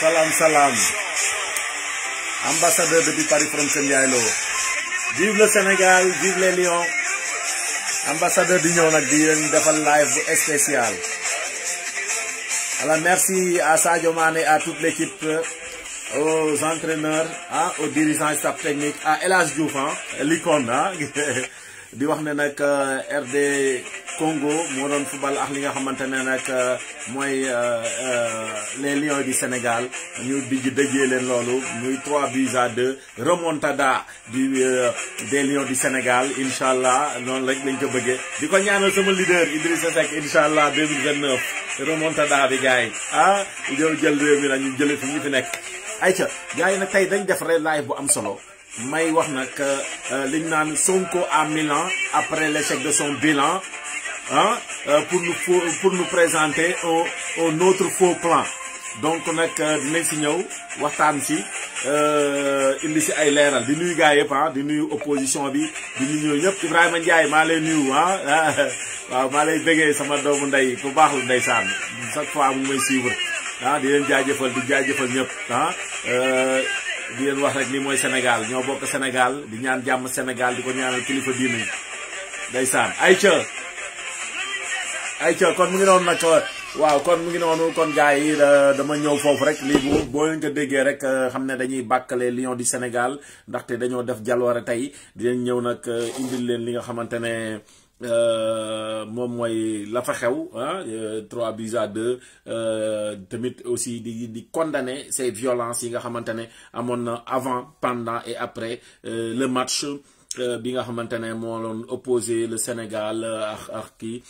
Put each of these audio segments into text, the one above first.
Salam, salam. Ambassadeur depuis Paris from Kendiaïlo. Vive le Sénégal, vive les Lions. Ambassadeur d'Union Nagdi, defal live spécial. Alors merci à Sadio Mané, à toute l'équipe, aux entraîneurs, hein, aux dirigeants et staff technique, à El Hadj Diouf, hein, l'icône, hein. Di wax ne nag RD Congo moo doon football ak li nga xamante ne nag mooy les Lions du Sénégal ñu dëjee leen loolu muy 3-2 remontada des Lions du Sénégal inshallah noonu rek lañ ko bëggee di ko ñaanal sama leader Idrissa Seck inshallah 2029 remontada bi gars yi ah ñëw jël réew mi nag ñu jële fi ñu fi nekk ayca gars yi nag tey dañ def live bu am solo may wax nag liñ naan Sonko à Milan après l'échec de son bilan hein, pour nous présenter un autre faux plan donc nag dinañ si ñëw waxtaan si indi si ay leeral di nuyu gars yëpp ah di nuyu opposition bi di nuyu ñëpp Ibrahima Ndiaye maa lay nuyu ah waaw maa lay bëggee sama doomu ndey bu baax la ndeysaan chaque fois mu may suivre ah di leen jaajëfal di jaajëfal ñëpp ah di leen wax rek ni mooy Sénégal ñoo bokk Sénégal di ñaan jàmm Sénégal di ko ñaanal kilifa diine ndeysaan ayca kon mu ngi noonu nag waaw kon mu ngi noonu kon gars yi dama ñëw foofu rek lii boo leen ko déggee rek xam ne dañuy bàkkale Lions du Sénégal ndaxte dañoo def jaloore tey di leen ñëw nag indil leen li nga xamante ne moom mooy la fa xew ah 3-2 tamit aussi di condamner ces violences yi nga xamante ne amoon na avant pendant et après le match bi nga xamante ne moo doon opposé le Sénégal ak kii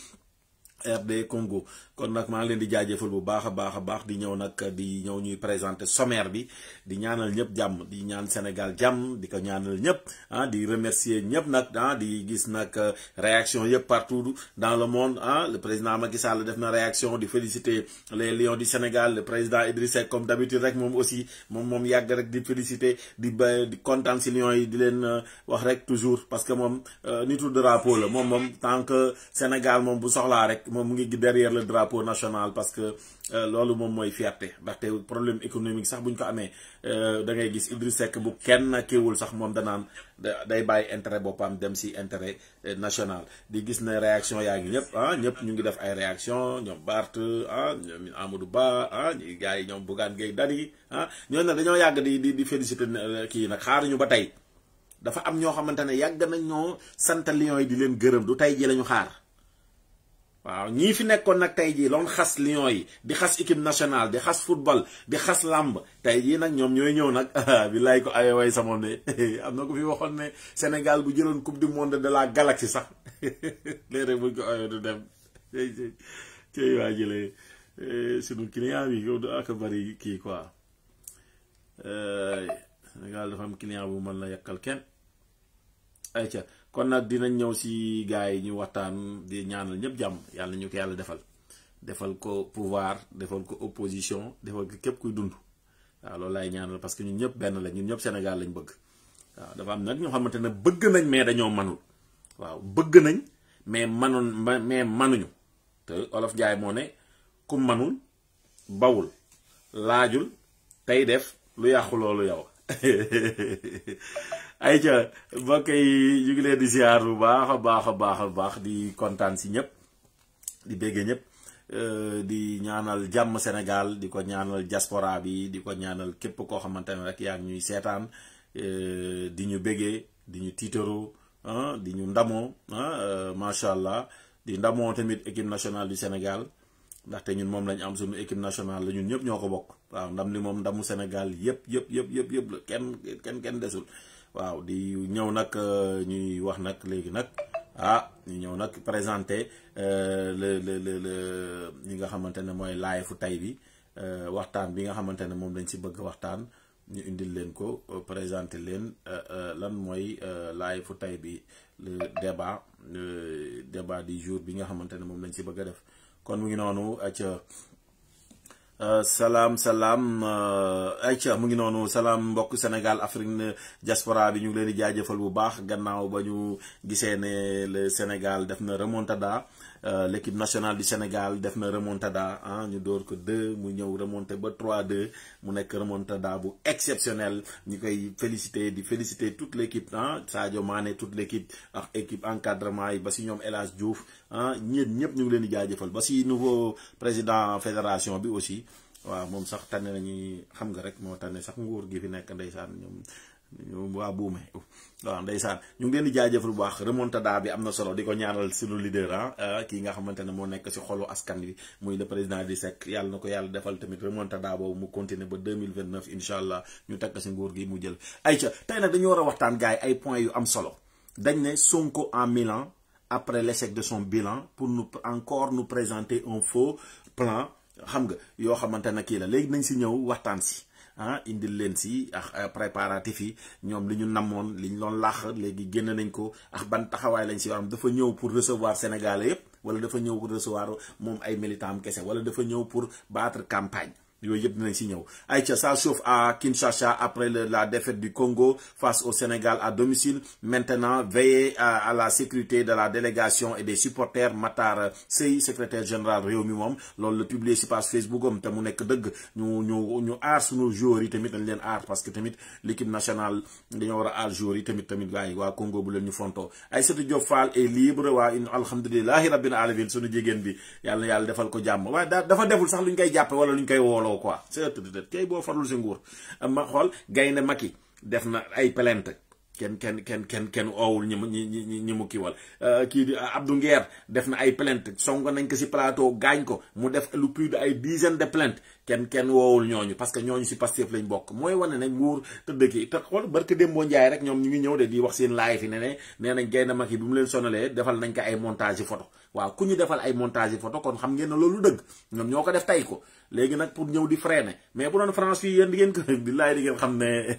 RD Congo kon nag maa ngi leen di jaajëfal bu baax a baax di ñëw nag di ñëw ñuy présenter sommaire bi di ñaanal ñëpp jàmm di ñaan Sénégal jàmm di ko ñaanal ñëpp ah di remercier ñëpp nag ah di gis nag réaction yëpp partout dans le monde ah le président Macky Sall def na réaction di féliciter les Lions du Sénégal le président Idrissa Seck comme d'habitude rek moom aussi moom yàgg rek di féliciter di kontaan si Lions yi di leen wax rek toujours parce que moom nitu drapeau la moom tant que Sénégal moom bu soxlaa rek moom mu ngi derrière le drapeau national parce que loolu moom mooy fierté ndaxte problème économique sax buñ ko amee da ngay gis Idrissa Seck bu kenn kiiwul sax moom danaan day bàyyi intérêt boppam dem si intérêt national di gis ne réaction yaa ngi ñëpp ah ñëpp ñu ngi def ay réaction ñoom Bart ah ñoom Amadou Ba ah ñi gars yi ñoom Bougane Gueye Dany ah ñooñu nag dañoo yàgg di féliciter kii nag xaaruñu ba tey dafa am ñoo xamante ne yàgg nañ ñoo sant Lions yi di leen gërëm du tey ji lañu xaar waaw ñii fi nekkoon nag tey jii loon xas Lions yi di xas équipe nationale di xas football di xas làmb tey jii nag ñoom ñooy ñëw nag bi lay ko ay way samoon ne am na ko fi waxoon ne Sénégal bu jëloon coupe du monde de la galaxie sax léeg-léeg buñ ko ayoo du dem cey waa jëlee sunu client bi yow du ak bari kii quoi Sénégal dafa am client bu mën la yàkkal kenn ayca kon nag dinañ ñëw si gars yi ñu waxtaan di ñaanal ñëpp jàmm yàlla ñu ko yàlla defal ko pouvoir defal ko opposition defal ko képp kuy dund waaw loolu laay ñaanal parce que ñun ñëpp benn la ñun ñëpp Sénégal lañ bëgg waaw dafa am nag ñoo xamante ne bëgg nañ mais dañoo manul waaw bëgg nañ mais manuñu te Olof Njaay moo ne ku manul bawul laajul tey def lu yàqu loolu yow ayca mbokk yi ñu ngi leen di ziar bu baax a baax di kontaan si ñëpp di béggee ñëpp di ñaanal jàmm Sénégal di ko ñaanal diaspora bi di ko ñaanal képp koo xamante ne rek yaa ngi ñuy seetaan di ñu béggee di ñu tiitaroo di ñu ndamoo macha allah di ndamoo tamit équipe nationale du Sénégal ndaxte ñun moom lañ am suñu équipe nationale la ñun ñëpp ñoo ko bokk waaw ndam li moom ndamu Sénégal yëpp la kenn desul waaw di ñëw nag ñuy wax nag léegi nag ñu ñëw nag présenter le ñi nga xamante ne mooy live fu tey bi waxtaan bi nga xamante ne moom lañ si bëgg waxtaan ñu indil leen ko présenter leen lan mooy live fu tey bi le débat du jour bi nga xamante ne moom lañ si bëgg a def kon mu ngi noonu acca salaam ayca mu ngi noonu salaam mbokk Sénégal Afrique diaspora bi ñu ngi leen di jaajëfal bu baax gannaaw ba ñu gisee ne le Sénégal def na remontada l'équipe nationale du Sénégal def na remontada ñu door ko 2 mu ñëw remonté ba 3-2 mu nekk remontada bu exceptionnel ñu koy féliciter toute l'équipe Sadio Mané toute l'équipe ak équipe encadrement yi ba si ñoom El Hadj Diouf ñëpp ñu ngi leen di jaajëfal ba si nouveau président fédération bi aussi waaw moom sax tane nañuy xam nga rek moo tane sax nguur gi fi nekk ndeysaan ñoom waa buume waaw ndeysaan ñu ngi leen di jaajëfal bu baax remontada bi am na solo di ko ñaanal sunu leader kii nga xamante ne moo nekk si xolu askan wi muy le président di Seck yàlla na ko yàlla defal tamit remontada boobu mu continuer ba 2029 incha allah ñu tekk si nguur gi mu jël ayca tey nag dañu war a waxtaan gars yi ay points yu am solo dañ ne Sonko en Milan après l'échec de son bilan pour nous présenter un faux plan xam nga yoo xamante ne kii la léegi nañ si ñëw waxtaan si indil leen si ak préparatifs yi ñoom li ñu namoon li ñu doon laax léegi génn nañ ko ak ban taxawaay lañ si waram dafa ñëw pour recevoir Sénégalais yépp wala dafa ñëw pour recevoir moom ay militants am kese wala dafa ñëw pour battre campagne yooyu yëpp dinañ si ñëw ayca ça chauffe à Kinshasa après la défaite du Congo face au Sénégal à domicile. Maintenant veillez à la sécurité de la délégation et des supporters. Matar Sey secrétaire général Rewmi moom loolu la publier si page Facebook am te mu nekk dëgg ñu aar sunu joueurs yi tamit dañ leen aar parce que tamit l'équipe nationale dañoo war a aar joueurs yi tamit waaye waa Congo bu leen ñu fontoo. Aïssatou Diop Fall est libre waa alhamdulillahi rabbil alamin sunu jigéen bi yàlla na yàlla defal ko jàmm waaye dafa deful sax luñ koy jàppe wala luñ koy wooloo quoi c'est kay boo farul si nguur ma xool gaynde Macky def na ay plainte kenn oowul ñi mu kiiwal kii di Abdou Nguer def na ay plainte songo nañ ko si plateau gaañ ko mu def lu plus de ay dizaine de plaintes kenn woowul ñooñu parce que ñooñu si Pastef lañ bokk mooy wane ne nguur tëdd ki te xool barke Dembo Ndiaye rek ñoom ñu ngi ñëw de di wax seen live yi nee nañ gaynde Macky bi mu leen sonalee defal nañ ko ay montage yi photo waaw ku ñu defal ay montage yi photo kon xam ngeen ne loolu dëgg ñoom ñoo ko def tey ko léegi nag pour ñëw di freiner mais bu doon France fii yéen di ngeen ko billaay di ngeen xam ne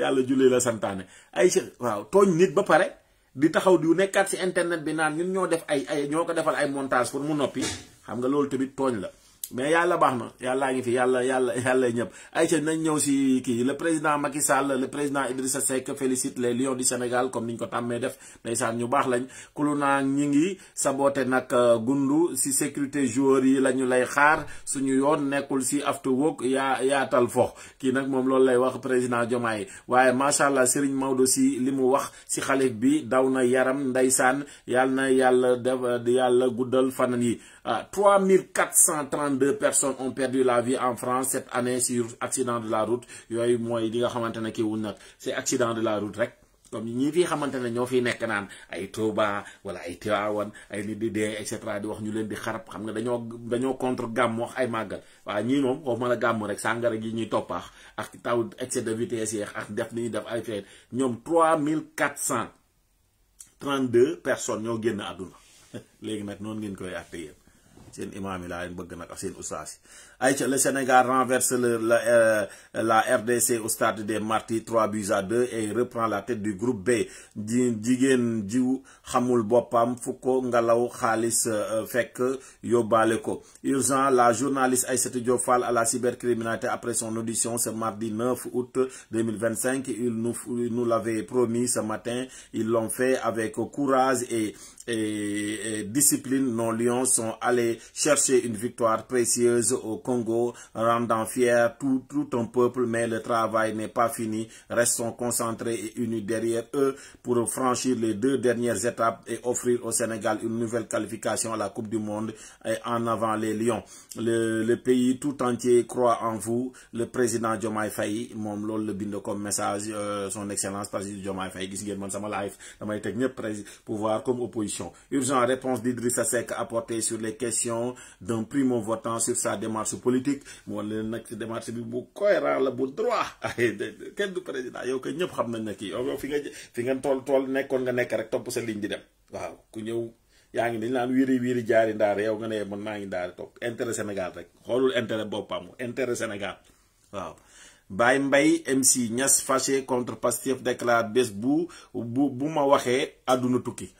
yàlla jullee la santaane ay waaw tooñ nit ba pare di taxaw di nekkaat si internet bi naan ñun ñoo def ay ñoo ko defal ay montage pour mu noppi xam nga loolu tamit tooñ la mais yàlla baax na yàllaa ngi fi yàlla ñëpp ayca nañ ñëw si kii le président Macky Sall le président Idrissa Seck félicite les Lions du Sénégal comme niñ ko tàmmee def ndeysaan ñu baax lañ kulu naa ñi ngi saboté nag gundu si sécurité joueurs yi la ñu lay xaar suñu yoon nekkul si after work yaatal fox kii nag moom loolu lay wax président Diomaye waaye macha allah Serigne Maodo si li mu wax si xalif bi daw na yaram ndeysaan yàlla na yàlla def yàlla guddal fanan yi 3432 personnes ont perdu la vie en France cette année sur accident de la route yooyu mooy di nga xamante ne kii wuñ nag c'est accident de la route rek comme ñi fi xamante ne ñoo fiy nekk naan ay Touba wala ay Tivaouane ay nit di dee et cetera di wax ñu leen di xarab xam nga dañoo contre gàmm wax ay màggal waaw ñii moom xaw ma la gàmm rek sàngara gi ñuy toppaax ak taw excès de vitesse yeex ak def li ñuy def ay feet ñoom 3432 personnes ñoo génn àdduna léegi nag noonu ngeen koy àtte yéen seen imaam yi laa leen bëgg nag ak seen ustaas yi ayca le Sénégal renverse la RDC au stade des Martyrs 3-2 et reprend la tête du groupe B jigéen jiw xamul boppam fu ko ngalaw xaalis fekk yóbbaale ko urgent la journaliste Aïssatou Diop Fall à la cybercriminalité après son audition ce mardi 9 août 2025 ils nous l'avaient promis ce matin ils l'ont fait avec courage et discipline. Nos Lions sont allés chercher une victoire précieuse au Congo, rendant fier tout un peuple, mais le travail n'est pas fini. Restons concentrés et unis derrière eux pour franchir les 2 dernières étapes et offrir au Sénégal une nouvelle qualification à la Coupe du Monde. Et en avant les Lions. Le pays tout entier croit en vous. Le président Diomaye Faye moom loolu la bind comme message son excellence président Diomaye Faye gis ngeen man sama live damay teg ñëpp pouvoir comme opposition. Urgent réponse d'Idrissa Seck apportée sur les questions d'un primo-votant sur sa démarche politique mu wan leen nag démarche bi bu cohérent la bu droit kenn du président yow ko ñëpp xam nañ ne kii yow fi nga tool nekkoon nga nekk rek topp sa ligne di dem waaw ku ñëw yaa ngi dañ naan wiiri jaari ndaare yow nga ne man maa ngi ndaare toog intérêt Sénégal rek xoolul intérêt boppam intérêt Sénégal waaw. Baye Mbaye MC Niass fâché contre Pastef déclare bés bu ma waxee àdduna tukki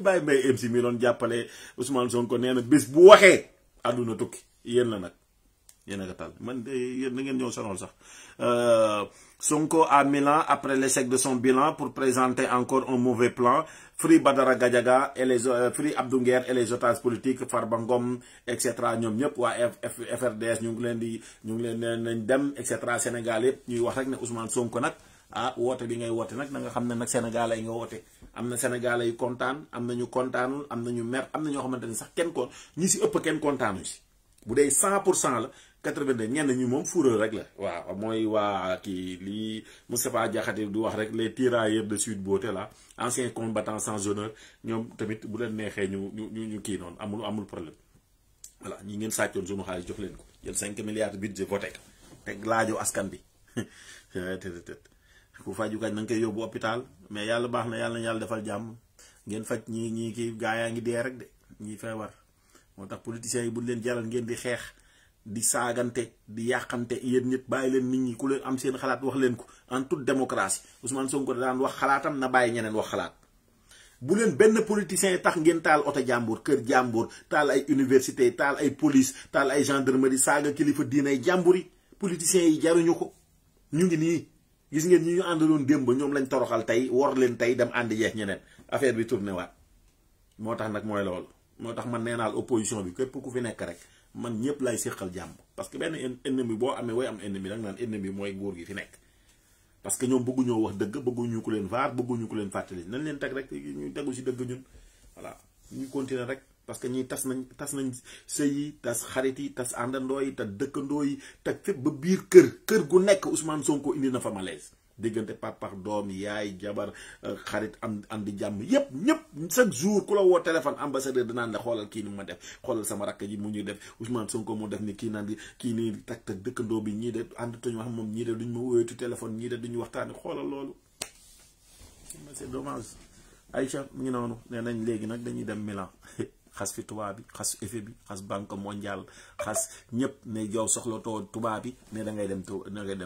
Baye Mbaye MC mi doon jàppale Ousmane Sonko nee na bés bu waxee àdduna tukki yéen la nag yéen a ko tal man yéen da ngeen ñëw sonal sax. Sonko à Milan après l'échec de son bilan pour présenter encore un mauvais plan. Free Badara Gadiaga et les Free Abdou Nguer et les otages politiques Farba Ngom et cetera ñoom ñëpp waa FRDS ñu ngi leen nañ dem et cetera Sénégal yëpp ñuy wax rek ne Ousmane Sonko nag woote bi ngay woote nag na nga xam ne nag Sénégalais yi nga woote. am na Sénégalais yu kontaan am na ñu kontaanul am na ñu mer am na ñoo xamante ni sax kenn ko ñi si ëpp kenn kontaanu si bu dee 100% la 82 ñenn ñi moom fureur rek la. waaw mooy waa kii lii Moustapha Diakhaté du wax rek les tirailleurs de Sweet Beauté là anciens combattants sans honneur ñoom tamit bu leen neexee ñu kii noonu amul problème. voilà ñi ngeen sàccoon sunu xaalis jox leen ko jël 5 milliards budget voté ko teg laajo askan bi ku faju kañ na nga koy yóbbu hôpital mais yàlla baax na yàlla defal jàmm ngeen faj ñii kii gaa yaa ngi dee rek de ñii feebar moo tax politiciens yi bu leen jaral ngeen di xeex di saagante di yàqante yéen ñëpp bàyyi leen nit ñi ku leen am seen xalaat wax leen ko en toute démocratie Ousmane Sonko daan wax xalaatam na bàyyi ñeneen wax xalaat bu leen benn politicien tax ngeen taal oto jàmbur kër jàmbur taal ay université taal ay police taal ay gendarmerie saaga kilifa diinay jàmbur yi politiciens yi jaruñu ko ñu ngi nii gis ngeen ñi ñu àndaloon démb ñoom lañ toroxal tey wor leen tey dem àndi jeex ñeneen affaire bi tourné waat moo tax nag mooy loolu moo tax man nee naal opposition bi képp ku fi nekk rek man ñëpp lay séqal jàmm parce que benn ennemi boo amee way am ennemi rek naan ennemi mooy nguur gi fi nekk parce que ñoom bëgguñoo wax dëgg bëgguñu ko leen vaar bëgguñu ko leen fàttali nañ leen teg rek ñu tegu si dëgg ñun voilà ñu continuer rek parce que ñii tas nañ sëy yi tas xarit yi tas àndandoo yi tas dëkkandoo yi tas fépp ba biir kër gu nekk Ousmane Sonko indi na fa malaise diggante papa doom yaay jabar xarit am di jàmm yépp ñëpp chaque jour ku la woo téléphone ambassadeur dinaan la xoolal kii ni ma def xoolal sama rakk ji mu ñuy def Ousmane Sonko mu def ni kii naan di kii nii tak dëkkandoo bi ñii de àndatuñu wax moom ñii de duñ ma wóoyatu téléphone ñii de duñu waxtaani xoolal loolu c'est dommage. Aïcha mu ngi noonu nee nañ léegi nag dañuy dem Milan xas fi tubaab bi xas effet bi xas banque mondiale xas ñëpp ne yow soxlatoo tubaab bi ne da ngay dem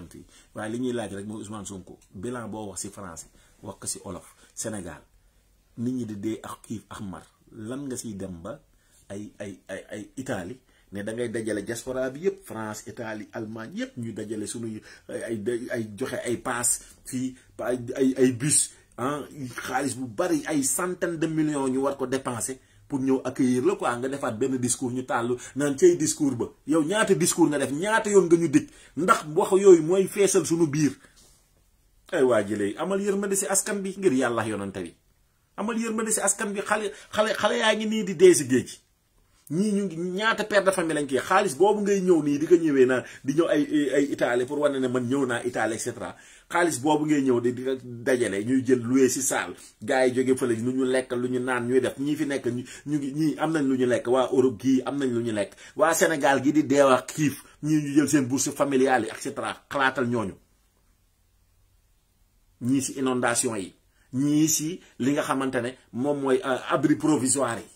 fii waaye li ñuy laaj rek mooy Ousmane Sonko bilan boo wax si français wax ko si olof Sénégal nit ñi di dee ak xiif ak mar lan nga siy dem ba ay Italie ne da ngay dajale diaspora bi yëpp France Italie Allemagne yëpp ñuy dajale suñuy ay joxe ay paas fii ay bus xaalis bu bari ay centaine de millions ñu war ko dépenser pour ñëw accueillir la quoi nga defaat benn discours ñu tàllu naan cay discours ba yow ñaata discours nga def ñaata yoon nga ñu dig ndax wax yooyu mooy feesal suñu biir ay waa jëlee amal yërmande si askan bi ngir yàlla yonante bi amal yërmande si askan bi xale yaa ngi nii di dee si géej ñii ñu ngi ñaata père de famille lañ koy xaalis boobu ngay ñëw nii di ko ñëwee naa di ñëw ay Italie pour wane ne man ñëw naa Italie et cetera xaalis boobu ngay ñëw di dajale ñuy jël loué si saal gars yi jóge fële lu ñu lekk lu ñu naan ñuy def ñii fi nekk ñu ngi ñii am nañ lu ñu lekk waa Europe gii am nañ lu ñu lekk waa Sénégal gi di deew ak xiif ñii ñu jël seen bourse familiale yi et cetera xalaatal ñooñu ñii si inondation yi ñii si li nga xamante ne moom mooy abri provisoire yi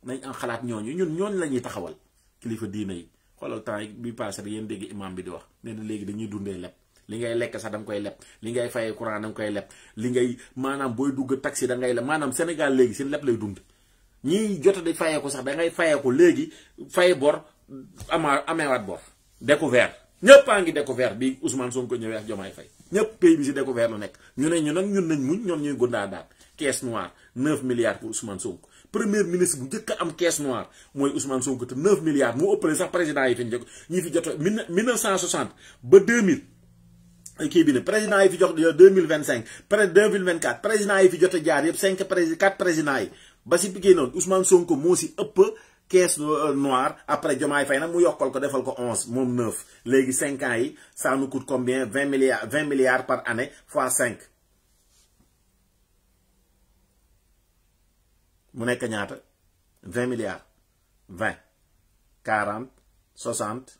nañ am xalaat ñooñu ñooñu la ñuy taxawal kilifa diina yi xoolal temps bi passé rek yéen dégg imam bi di wax nee na léegi dañuy dundee leb li ngay lekk sax da nga koy leb li ngay fayee courant da nga koy leb li ngay maanaam booy dugg taxi da ngay leb maanaam Sénégal léegi seen leb lay dund ñiy jot di fayee ko sax da ngay fayee ko léegi fay bor ameewaat bor découvert ñëpp a ngi découvert bi Ousmane Sonko ñëwee ak Diomaye Faye ñëpp pays bi si découvert lu nekk ñu ne ñu nag ñun nañ muñ ñoom ñuy gundaa daal caisse noire 9 milliards pour Ousmane Sonko premier ministre bu njëkk a am caisse noire mooy Ousmane Sonko te 9 milliards moo ëppale sax président yi fi njëkk ñi fi jot 1960 ba 2000 kii bi ne président yi fi jox 2025 près 2024 président yi fi jot a jaar yëpp 4 présidents yi ba si kii noonu Ousmane Sonko moo si ëpp caisse noire après Diomaye Faye nag mu yokkal ko defal ko 11 moom 9 léegi 5 ans yi ça nous coûte combien 20 milliards par année fois 5 mu nekk ñaata 20 milliards 20 40 60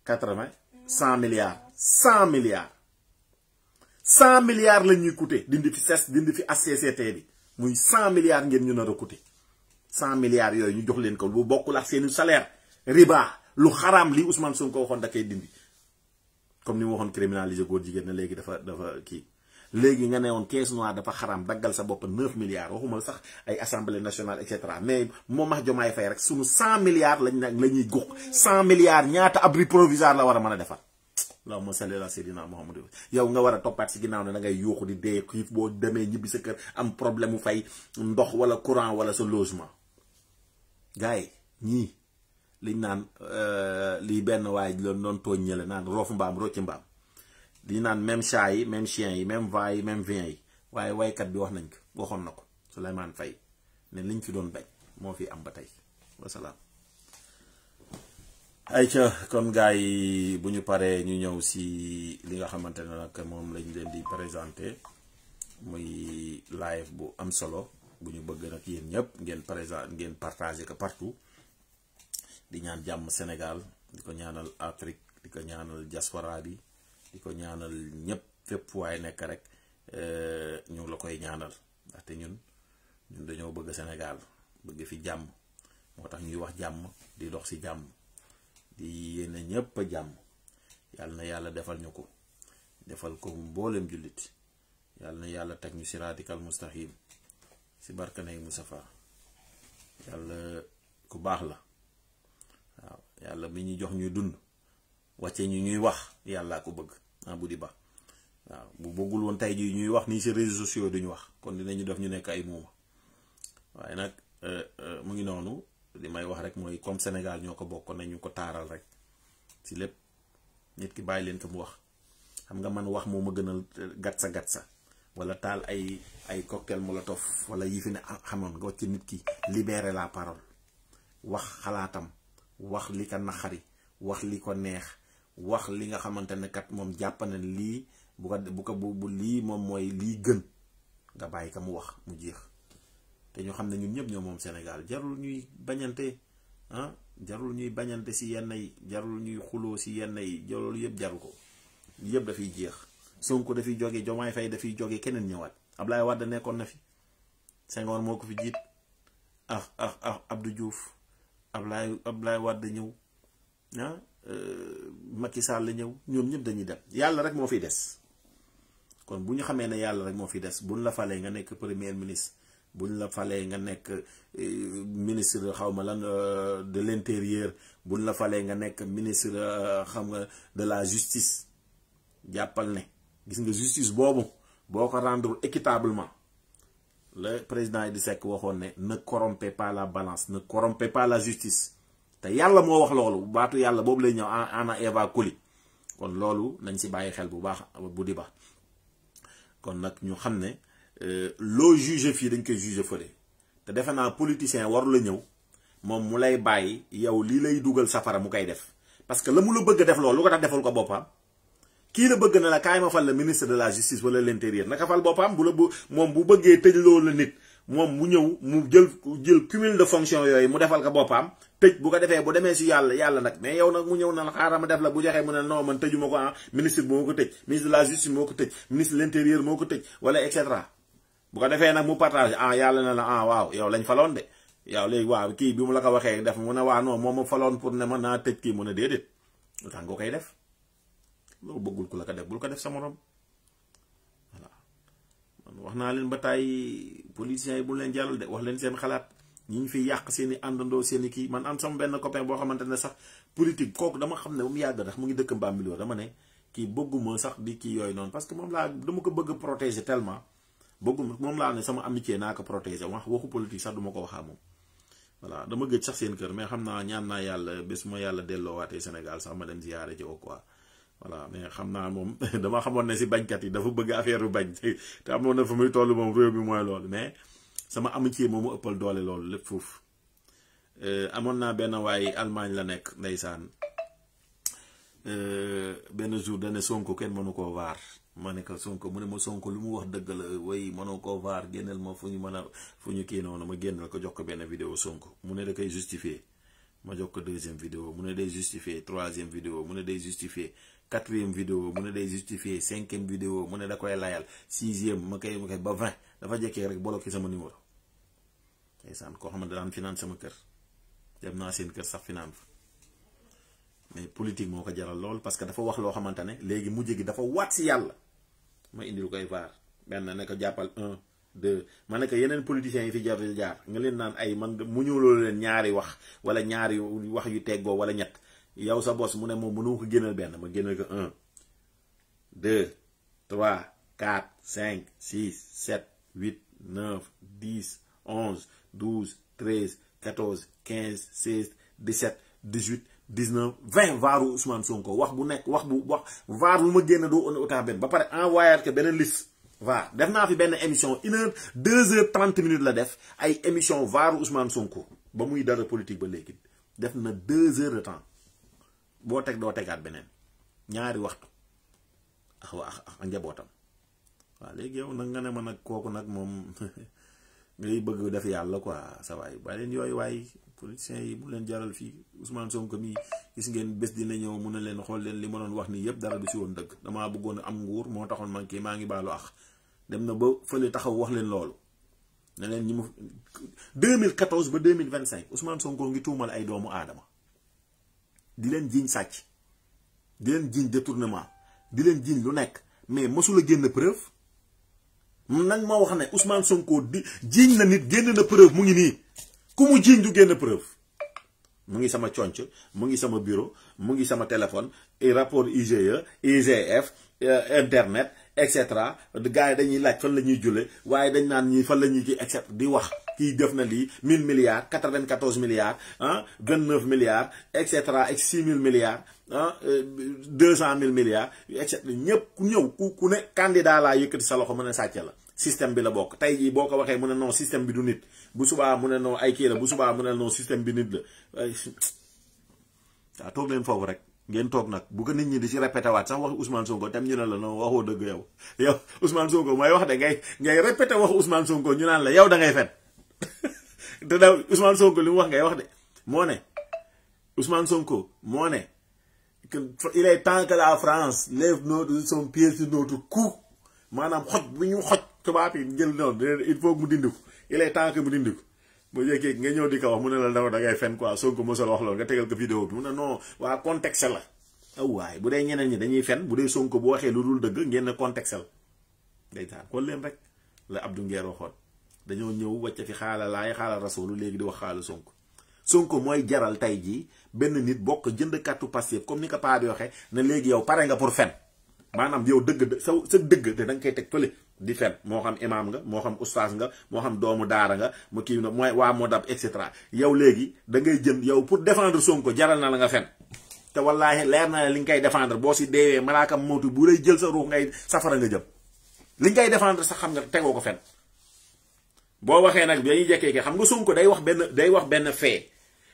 80 100 milliards 100 milliards 100 milliards la ñuy coûter dindi fi CES dindi fi HCCT bi muy 100 milliards ngeen ñu nar a coûter 100 milliards yooyu ñu jox leen ko bu bokkul ak seeni salaire riba lu xaraam li Ousmane Sonko waxoon da koy dindi comme ni mu waxoon criminaliser góor jigéen na léegi dafa kii léegi nga ne woon caisse noire dafa xaraam daggal sa bopp 9 milliards waxuma sax ay assemblée nationale et cetera mais moom ak Diomaye Faye rek sunu 100 milliards lañ nag la ñuy gox 100 milliards ñaata abri provisoire la war a mën a defar. Allahumma salli ala sayyidina Muhammad yow nga war a toppaat si ginnaaw ne da ngay yuuxu di dee xiif boo demee ñibbi sa kër am problème mu fay ndox wala courant wala sa logement. gars yi ñii liñ naan lii benn waay loon doon tooñ ñële naan roofu mbaam rocci mbaam di naan même chat yi même chien yi même va yi même vient yi waaye waykat bi wax nañ ko waxoon na ko Souleymane Faye ne liñ fi doon bañ moo fi am ba tey wasalaam. ayca kon gars yi bu ñu paree ñu ñëw si li nga xamante ne nag moom lañ leen di présenté muy live bu am solo bu ñu bëgg nag yéen ñëpp ngeen partagé ko partout di ñaan jàmm Sénégal di ko ñaanal Afrique di ko ñaanal diaspora bi di ko ñaanal ñëpp fépp waaye nekk rek ñu la koy ñaanal ndaxte ñun dañoo bëgg Sénégal bëgg fi jàmm moo tax ñuy wax jàmm di dox si jàmm di yéene ñëpp a jàmm yàlla na yàlla defal ñu ko defal ko mboolem jullit yàlla na yàlla teg ñu siraatikal mustaqim si barkanay Mustafa yàlla ku baax la waaw yàlla mi ñu jox ñuy dund wàcce ñu ñuy wax yàlla ko bëgg bu di ba waaw bu bëggul woon tey jii ñuy wax nii si réseaux sociaux duñu wax kon dinañu def ñu nekk ay muuma waaye nag mu ngi noonu li may wax rek mooy comme Sénégal ñoo ko bokk nañu ko taaral rek si lépp nit ki bàyyi leen ko mu wax xam nga man wax moo ma gënal gatsa wala taal ay cocktail molotov wala yi fi ne xamoon nga wax ci nit ki libérer la parole wax xalaatam wax li ko naxari wax li ko neex wax li nga xamante ne kat moom jàpp na lii bu lii moom mooy lii gën nga bàyyi ko mu wax mu jeex te ñu xam ne ñun ñëpp ñoo moom Sénégal jarul ñuy bañante jarul ñuy bañante si yenn yi jarul ñuy xuloo si yenn yi loolu yëpp jaru ko yëpp dafay jeex Sonko dafiy jóge Diomaye Faye dafiy jóge keneen ñëwaat Ablaye Wade nekkoon na fi Senghor moo ko fi jiit Abdou Diouf Ablaye Wade ñëw Macky Sall la ñëw ñoom ñëpp dañuy dem yàlla rek moo fi des kon bu ñu xamee ne yàlla rek moo fi des buñ la falee nga nekk premier ministre buñ la falee nga nekk ministre xawma lan de l'intérieur buñ la falee nga nekk ministre xam nga de la justice jàppal ne gis nga justice boobu boo ko rendre équitablement le président Idrissa Seck waxoon ne ne corrompez pas la balance ne corrompez pas la justice te yàlla moo wax loolu baatu yàlla boobu lay ñëw ana Eva Koli kon loolu nañ si bàyyi xel bu baax bu di ba kon nag ñu xam ne loo juge fii dañ koy juge fële te defe naa politicien waru la ñëw moom mu lay bàyyi yow lii lay dugal safara mu koy def parce que la mu la bëgg a def loolu lu ko tax defal ko boppam kii la bëgg na la kaay ma fal la ministre de la justice wala l'intérieur naka fal boppam moom bu bëggee tëj loolu la nit moom mu ñëw mu jël cumul de fonction yooyu mu defal ko boppam tëj bu ko defee bu demee si yàlla nag mais yow nag mu ñëw na la xaaral ma def la bu joxee mu ne non man tëjuma ko ministre bi moo ko tëj ministre de la justice moo ko tëj ministre de l'intérieur moo ko tëj wala et cetera bu ko defee nag mu partage yàlla na la waaw yow lañ faloon de yow léegi waaw kii bi mu la ko waxee def mu ne waa non moom ma faloon pour ne mën naa tëj kii mu ne déedéet lu tax nga koy def loolu bëggul ku la ko def bul ko def sa morom voilà man wax naa leen ba tàyyi politiciens yi bu leen jàllal de wax leen seen xalaat ñi ñu fi yàq seen i àndandoo seen i kii man am sama benn copain boo xamante ne sax politique kooku dama xam ne ba mu yàgg ndax mu ngi dëkk Mbambilor dama ne kii bëgguma sax di kii yooyu noonu parce que moom laa dama ko bëgg protéger tellement bëgguma moom laa ne sama amitié naa ko protéger waxu politique sax duma ko waxaa moom voilà dama gëj sax seen kër mais xam naa ñaan naa yàlla bés ma yàlla delloowaatee Sénégal sax ma dem ziyaare ji quoi voilà mais xam naa moom dama xamoon ne si bañkat yi dafa bëgg affaire bu bañ te amoon na fa muy toll moom réew mi mooy loolu mais sama amitié moomu ëppal doole loolu lépp foofu amoon naa benn waaye Allemagne la nekk ndeysaan benn jour dane Sonko kenn mënu koo vaar ma ne ko Sonko mu ne ma Sonko lu mu wax dëgg la way mënoo koo vaar génneel ma fu ñu kii noonu ma génneel ko jox ko benn vidéo Sonko mu ne da koy justifier ma jox ko deuxième vidéo mu ne day justifier troisième vidéo mu ne day justifier quatrième vidéo mu ne day justifier cinquième vidéo mu ne da koy layal sixième ma koy ba 20 dafa jekkee rek bloqué sama numéro ndeysaan koo xamante daan finance sama kër dem naa seen kër sax finance mais politique moo ko jaral lool parce que dafa wax loo xamante ne léegi mujj gi dafa waat si yàlla ma indil koy vaar benn ne ko jàppal 1 2 ma ne ko yeneen politiciens yi fi jaar nga leen naan ay man mu ñëwloo leen ñaari wax wala ñaari wax yu teggoo wala ñett yow sa bos mu ne moom mënu ko génnal benn ma génnal ko 1 2 3 4 5 6 7 8 9 10 11 12 13 14 15 16 17 18 19 20 vaaru Ousmane Sonko wax bu nekk wax vaar bu ma génn doo utax benn ba pare envoyé ko beneen liste vaar def naa fi benn émission 2h30 la def ay émission vaaru Ousmane Sonko ba muy dara politique ba léegi def na 2 heures de temps boo teg doo tegaat beneen ñaari waxtu ak njabootam waaw léegi yow nag nga ne ma nag kooku nag moom ngay bëgg def yàlla quoi sa waay ba leen yooyu waay politiciens yi mu leen jaral fii Ousmane Sonko mi gis ngeen bés dina ñëw mun na leen xool leen li ma doon wax nii yëpp dara du si woon dëgg damaa bëggoon am nguur moo taxoon man kii maa ngi baalu ax dem na ba fële taxaw wax leen loolu ne leen ñi mu 2014 ba 2025 Ousmane Sonko ngi tuumal ay doomu aadama di leen jiiñ sàcc di leen jiiñ détournement di leen jiiñ lu nekk mais mësula génn preuve nañ ma wax ne Ousmane Sonko di jiiñ na nit génn na preuve mu ngi nii ku mu jiiñ du génn preuve mu ngi sama conc mu ngi sama bureau mu ngi sama téléphone rapport IGE IGF internet et cetera gars yi dañuy laaj fan la ñuy julle waaye dañ naan ñi fan la ñuy ci et cetera di wax kii def na lii 1000 milliards 94 milliards 29 milliards et cetera ak 6000 milliards 200 000 milliards et cetera ñëpp ku ñëw ku ne candidat laa yëkkati sa loxo mën a sàcc la système bi la bokk tey jii boo ko waxee mu ne non système bi du nit bu subaa mu ne non ay kii la bu subaa mu ne non système bi nit la waaw toog leen foofu rek ngeen toog nag bu ko nit ñi di ci répété waat sax wax Ousmane Sonko tam ñu ne la non waxoo dëgg yow Ousmane Sonko mooy wax de ngay répété wax Ousmane Sonko ñu naan la yow da ngay fen te daw Ousmane Sonko li mu wax ngay wax de moo ne Ousmane Sonko moo ne il est temps que la France lève son pied sur notre cou maanaam xoj bu ñu xoj tubaab yi jël noonu il faut mu dindi ko il est temps que mu dindi ko bu jékkee nga ñëw di ko wax mu ne la daw da ngay fen quoi Sonko mosal wax loolu nga tegal ko vidéo bi mu ne non waa contexte la aw waay bu dee ñeneen ñi dañuy fen bu dee Sonko bu waxee lu dul dëgg ngeen ne contexte la day taan xool leen rek la Abdou Nguer waxoon dañoo ñëw wàcc fi xaala laay xaala rasulu léegi di wax xaala Sonko mooy jaral tey jii benn nit bokk jënd kàttu Pastef comme ni ko paa di waxee ne léegi yow pare nga pour fen maanaam yow dëgg sa dëgg te da nga koy teg fële di fen moo xam imam nga moo xam ustaas nga moo xam doomu daara nga mu kii na mooy waa modab et cetera yow léegi da ngay jënd yow pour défendre Sonko jaral na la nga fen te wallaahi leer na li nga koy défendre boo si deewee malaakam mootu bu lay jël sa ruux ngay safara nga jëm li ngay défendre sax xam nga tegoo ko fen boo waxee nag dañuy jekkee xam nga Sonko day wax benn fee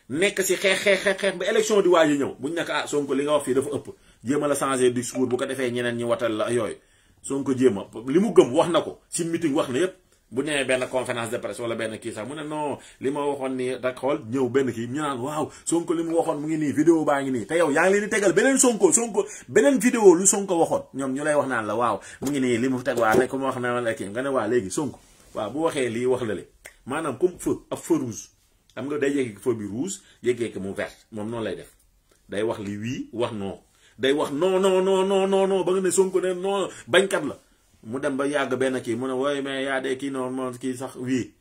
nekk si xeex ba élection di waaj a ñëw buñ nekk Sonko li nga wax fii dafa ëpp jéem a la changer discours bu ko defee ñeneen ñi watal la yooyu Sonko jéem a li mu gëm wax na ko si meeting wax na yépp bu ñëwee benn conférence de presse wala benn kii sax mu ne non li ma waxoon nii dak xool ñëw benn kii ñu naan waaw Sonko li mu waxoon mu ngi nii vidéo baa ngi nii te yow yaa ngi leen di tegal beneen Sonko beneen vidéo lu Sonko waxoon ñoom ñu lay wax naan la waaw mu ngi nii li mu teg waa ne comme wax na la kii nga ne waa léegi Sonko waaw bu waxee lii wax la le maanaam comme feu ab feu rouge xam nga day yegg feu bi rouge yeggee ko mu vert moom noonu lay def day wax li wii wax non day wax non ba nga ne Sonko ne non bañkat la mu dem ba yàgg benn kii mu ne wooy mais yaa dee kii noonu moom kii sax wii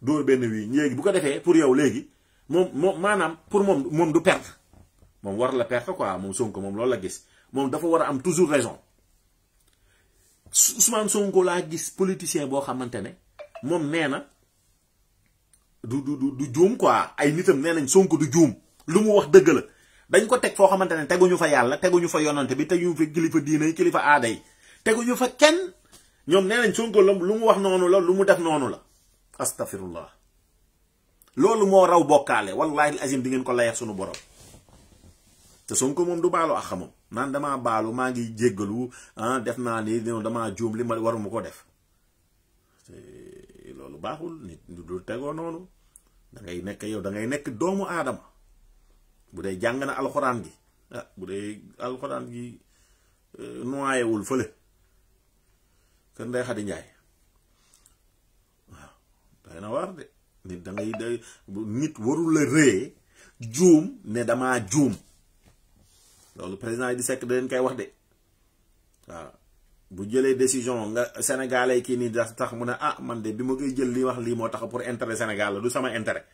dóor benn wii léegi bu ko defee pour yow léegi moom maanaam pour moom du perte moom war la perte quoi moom Sonko moom loolu la gis moom dafa war a am toujours raison Ousmane Sonko laa gis politicien boo xamante ne moom nee na du juum quoi ay nitam nee nañ Sonko du juum lu mu wax dëgg la dañ ko teg foo xamante ne teguñu fa yàlla teguñu fa yonante bi teguñu fa kilifa diina yi kilifa aada yi teguñu fa kenn ñoom nee nañ Sonko la lu mu wax noonu la lu mu def noonu la astafirullah loolu moo raw bokkaale wallahi azim di ngeen ko layax sunu borom te Sonko moom du baalu ak xamam naan damaa baalu maa ngi jéggalu def naa ni damaa juum li ma waruma ko def loolu baaxul nit du tegoo noonu da ngay nekk doomu aadama bu dee jàng na alxuraan gi bu dee alxuraan gi noyewul fële kër Ndeye Khady Ndiaye waaw day na war de nit da ngay nit warul la rëyee juum ne damaa juum loolu président yi di sekk da leen koy wax de waaw bu jëlee décision nga sénégalais kii nii tax mu ne ah man de bi ma koy jël li wax lii moo tax pour intérêt Sénégal la du sama intérêt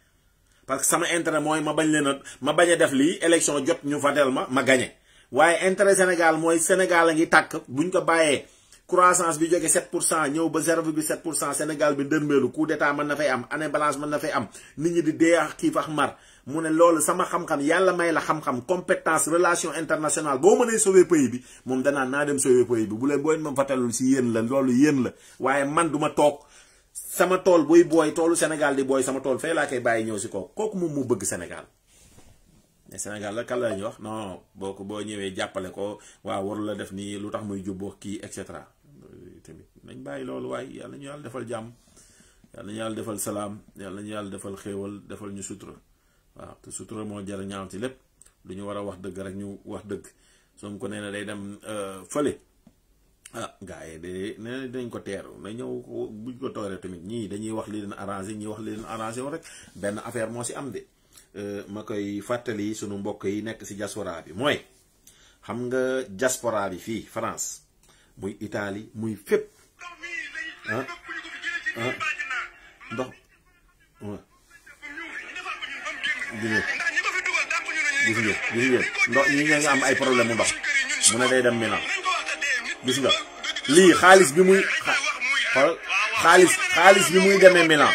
parce que sama intérêt mooy ma bañ a def lii élection jot ñu fatel ma gagné waaye intérêt Sénégal mooy Sénégal a ngi tàkk buñ ko bàyyee croissance bi jóge 7% ñëw ba 0,7% Sénégal bi ndërmeelu coup d'état mën na fay am année balance mën na fay am nit ñi di dee ak xiif ak mar mu ne loolu sama xam-xam yàlla may la xam-xam compétence relation internationale boo mënee sauver pays bi moom danaa naa dem sauver pays bi bu leen boo ma fatelul si yéen la loolu yéen la waaye man duma toog sama tool buy booy toolu Sénégal di booy sama tool fee laa koy bàyyi ñëw si kooku moom mu bëgg Sénégal mais Sénégal la kan la ñu wax non boo ñëwee jàppale ko waaw waru la def nii lu tax muy jubboo kii et cetera tamit nañ bàyyi loolu waaye yàlla ñu yàlla defal jàmm yàlla ñu yàlla defal salaam yàlla ñu yàlla defal xéewal defal ñu sutura waaw te sutura moo jar ñaaw ci lépp lu ñu war a wax dëgg rek ñu wax dëgg Sonko nee na day dem fële ah gars yi de nee dañ ko teeru na ñëw buñ ko tooree tamit ñii dañuy wax li leen arrangé ñii wax li leen arrangé wu rek benn affaire moo si am de ma koy fàttali sunu mbokk yi nekk si diaspora bi mooy xam nga diaspora bi fii France muy Italie muy fépp ndox gis ngeen ndox ñi nga am ay problème mu ndox mu ne day dem Milan gis nga lii xaalis bi muy xaalis bi muy demee Milan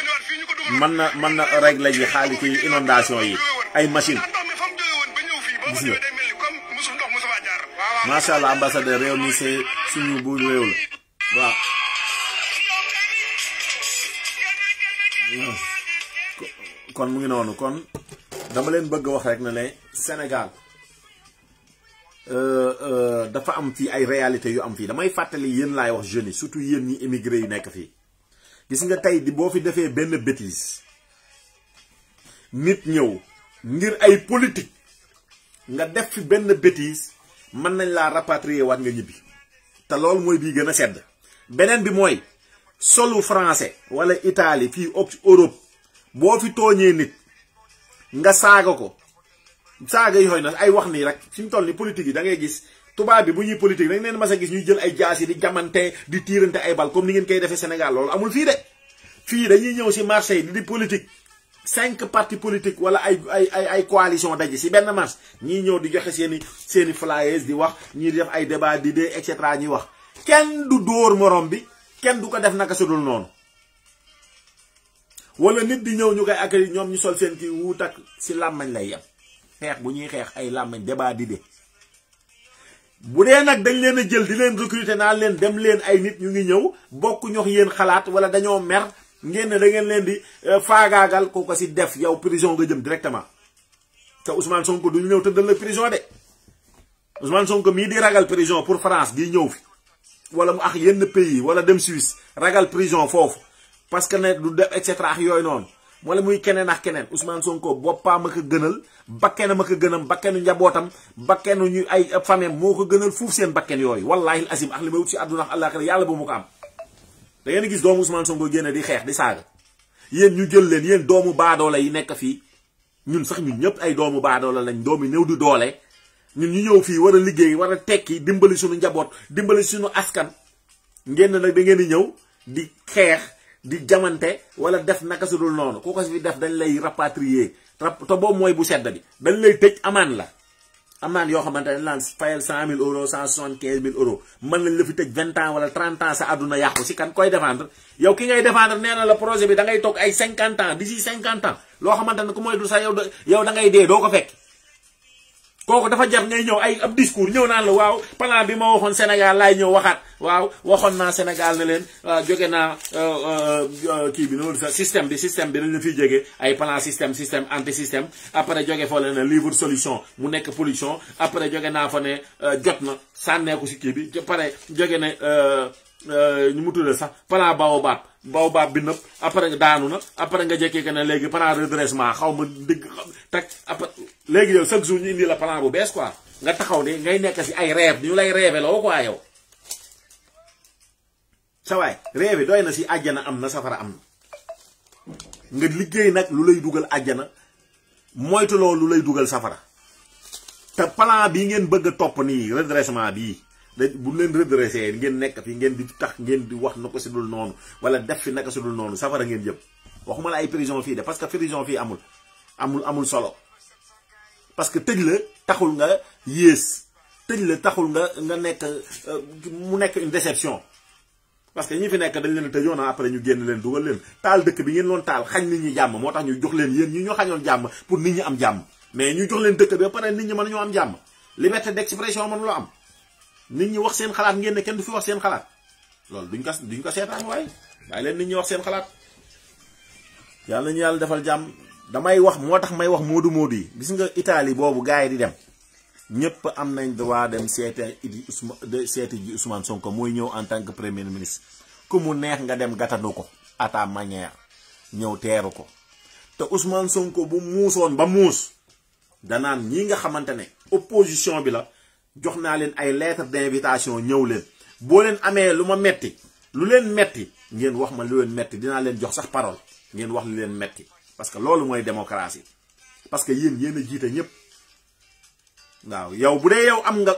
mën na régler ji xaalis yi inondation yi ay machine gis nga macha allah ambassadeur réew mi c'est suñu bu réew la waaw kon mu ngi noonu kon dama leen bëgg wax rek ne le Sénégal dafa am fii ay réalité yu am fii damay fàttali yéen laay wax jeunes yi surtout yéen ñi émigré yi nekk fii gis nga tey di boo fi defee benn bêtise nit ñëw ngir ay politique nga def fi benn bêtise mën nañ laa rapatrier waat nga ñibbi te loolu mooy bii gën a sedd beneen bi mooy solu français wala Italie fii Europe boo fi tooñee nit nga saaga ko saaga yooyu nag ay wax nii rek fi mu toll ni politique yi da ngay gis tubaab bi bu ñuy politique dañ leen mas a gis ñuy jël ay jaas yi di jamante di tiirante ay bal comme ni ngeen koy defee Sénégal loolu amul fii de fii dañuy ñëw si marché yi di politique 5 partis politiques wala ay coalition daje si benn marche ñii ñëw di joxe seeni flyers di wax ñii di def ay débat d'idées et cetera ñuy wax kenn du dóor morom bi kenn du ko def naka sudul noonu wala nit di ñëw ñu koy accueillir ñoom ñu sol seen kii wuut ak si làmmañ lay yem xeex bu ñuy xeex ay làmmañ débat d'idées bu dee nag dañ leen a jël di leen recruter naan leen dem leen ay nit ñu ngi ñëw bokk ñox yéen xalaat wala dañoo mer ngeen ne da ngeen leen di faagaagal ko si def yow prison nga jëm directement te Ousmane Sonko duñu ñëw tëddal la prison de Ousmane Sonko mii di ragal prison pour France gi ñëw fi wala mu ak yenn pays wala dem Suisse ragal prison foofu parce que ne du def et cetera ak yooyu noonu wala muy keneen ak keneen Ousmane Sonko boppam a ko gënal bakkenam a ko gënam bakkenu njabootam bakkenu ñu ay famille moo ko gënal fuuf seen bakken yooyu wallahi asim ak li may wut si àdduna ak àllaaxira yàlla bu mu ko am. da ngeen gis doomu Ousmane Sonko génne di xeex di saaga yéen ñu jël leen yéen doomu baadoola yi nekk fii ñun sax ñun ñëpp ay doomu baadoola lañ doomi néew du doole ñun ñu ñëw fii war a liggéey war a tekki dimbali suñu njaboot dimbali suñu askan ngeen nag da ngeen di ñëw di xeex di jamante wala def naka su dul noonu ku ko fi def dañ lay rapatrier te boobu mooy bu sedd bi dañ lay tëj amaan la amaan yoo xamante ne laan fayal 100 000 euros 175 000 euros mën nañ la fi tëj 20 ans wala 30 ans sa àdduna yàqu si kan koy défendre yow ki ngay défendre nee na la projet bi da ngay toog ay 50 ans d'ici 50 ans loo xamante ne ku mooy dul sax yow da ngay dee doo ko fekk kooku dafa jar ngay ñëw ay ab discours ñëw naan la waaw plan bi ma waxoon Sénégal laay ñëw waxaat waaw waxoon naa Sénégal ne leen jóge naa kii bi noonu sa système bi dañ la fiy jógee ay plan système anti système après jóge fa la ne livre solution mu nekk pollution après jóge naa fa ne jot na sànneeku si kii bi pare jóge ne ñu mu tuddee sax plan baobab bi nëpp après daanu na après nga jekkee que ne léegi plan redressement xaw ma dëgg teg après léegi yow chaque jour ñu indi la plan bu bees quoi nga taxaw ne ngay nekk si ay rêve ñu lay rêve loo quoi yow sa waay rêve doy na si àjjana am na safara am na nga liggéey nag lu lay dugal àjjana moytuloo lu lay dugal safara te plan bii ngeen bëgg a topp nii redressement bii bu leen redressé ngeen nekk fi ngeen di tax ngeen di wax na ko si dul noonu wala def fi naka si dul noonu safara ngeen jëm waxuma la ay prison fii de parce que prison fii amul solo parce que tëj la taxul nga yées tëj la taxul nga nekk mu nekk une déception parce que ñi fi nekk dañ leen tëjoon après ñu génn leen dugal leen taal dëkk bi ngeen loon taal xañ nit ñi jàmm moo tax ñu jox leen yéen ñi ñoo xañoon jàmm pour nit ñi am jàmm mais ñu jox leen dëkk bi ba pare nit ñi mën ñoo am jàmm liberté d'expression mënu la am nit ñi wax seen xalaat ngeen ne kenn du fi wax seen xalaat loolu duñ ko seetaan waaye bàyyi leen nit ñi wax seen xalaat yàlla nañu yàlla defal jàmm damay wax moo tax may wax moodu yi gis nga Italie boobu gars yi di dem ñëpp am nañ droit dem seeti ji Ousmane Sonko mooy ñëw en tant que premier ministre ku mu neex nga dem gàttandu ko à ta manière ñëw teeru ko te Ousmane Sonko bu muusoon ba muus danaan ñi nga xamante ne opposition bi la jox naa leen ay lettre d'invitation ñëw leen boo leen amee lu ma metti lu leen metti ngeen wax ma lu leen metti dinaa leen jox sax parole ngeen wax lu leen metti parce que loolu mooy démocratie parce que yéen a jiite ñëpp waaw yow bu dee yow am nga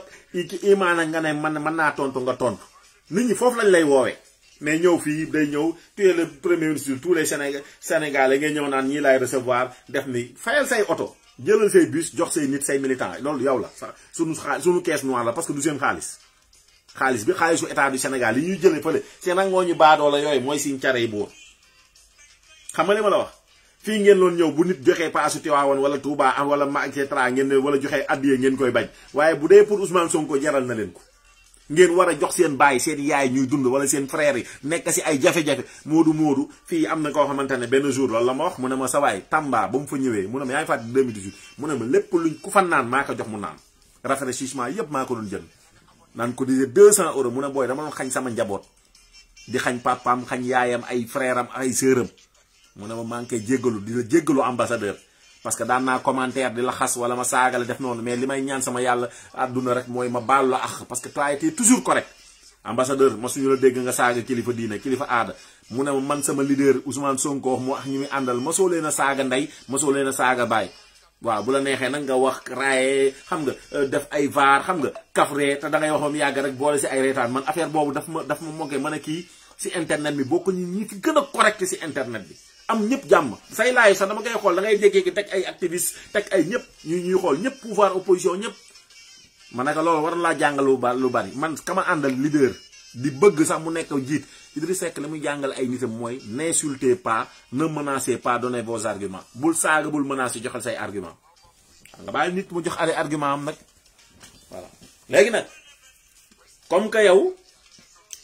imaana nga ne mën naa tontu nga tontu nit ñi foofu lañ lay woowee mais ñëw fii day ñëw tu es le premier ministre tous les Sénégalais ngay ñëw naan ñii laay recevoir def ni fayal say oto jëlal say bus jox say nit say militants loolu yow la sax sunu caisse noire la parce que du seen xaalis bi xaalisu état du Sénégal yi ñuy jëlee fële seen rangoo ñu baadoo la yooyu mooy siñ care yi buur xam nga li ma la wax fii ngeen loon ñëw bu nit joxee paasu Tiwaawan wala Touba am wala ma et cetera ngeen ne wala joxee addiye ngeen koy bañ waaye bu dee pour Ousmane Sonko jaral na leen ko ngeen war a jox seen baay seen yaay ñuy dund wala seen frère yi nekk si ay jafe-jafe moodu fii am na koo xamante ne benn jour loolu la ma wax mu ne ma sawaay Tamba ba mu fa ñëwee mu ne ma yaa ngi fàttali 2018 mu ne ma lépp luñ ku fa naan maa ko jox mu naan rafraîchissement yépp maa ko doon jënd naan ko disait 200 € mu ne booy dama doon xañ sama njaboot di xañ papaam xañ yaayam ay frère am ay sœuram mu ne ma maa ngi koy jéggalu di la jéggalu ambassadeur parce que daan naa commentaire di la xas wala ma saagale def noonu mais li may ñaan sama yàlla àdduna rek mooy ma baalu la ax parce que tu as été toujours correct ambassadeur ma suñu la dégg nga saaga kilifa diine kilifa aada mu ne ma man sama leader Ousmane Sonko moo ak ñu muy àndal mosoo leen a saaga ndey mosoo leen a saaga baay waaw bu la neexee nag nga wax raaye xam nga def ay vaar xam nga kafre te da ngay wax moom yàgg rek boole si ay reetaan man affaire boobu daf ma mokkee mën a kii si internet bi bokk ñi fi gën a correct si internet bi am ñëpp jàmm say laay sax dama koy xool da ngay jékkee teg ay activiste teg ay ñëpp ñuy xool ñëpp pouvoir opposition ñëpp man naka loolu war laa jàngal lu bari man kama àndal leader di bëgg sax mu nekk jiit Idrissa Seck la muy jàngal ay nitam mooy n'insultez pas ne menacez pas donnez vos arguments bul saaga bul menacer joxal say argument nga bàyyi nit mu jox ay argument am nag voilà léegi nag comme que yow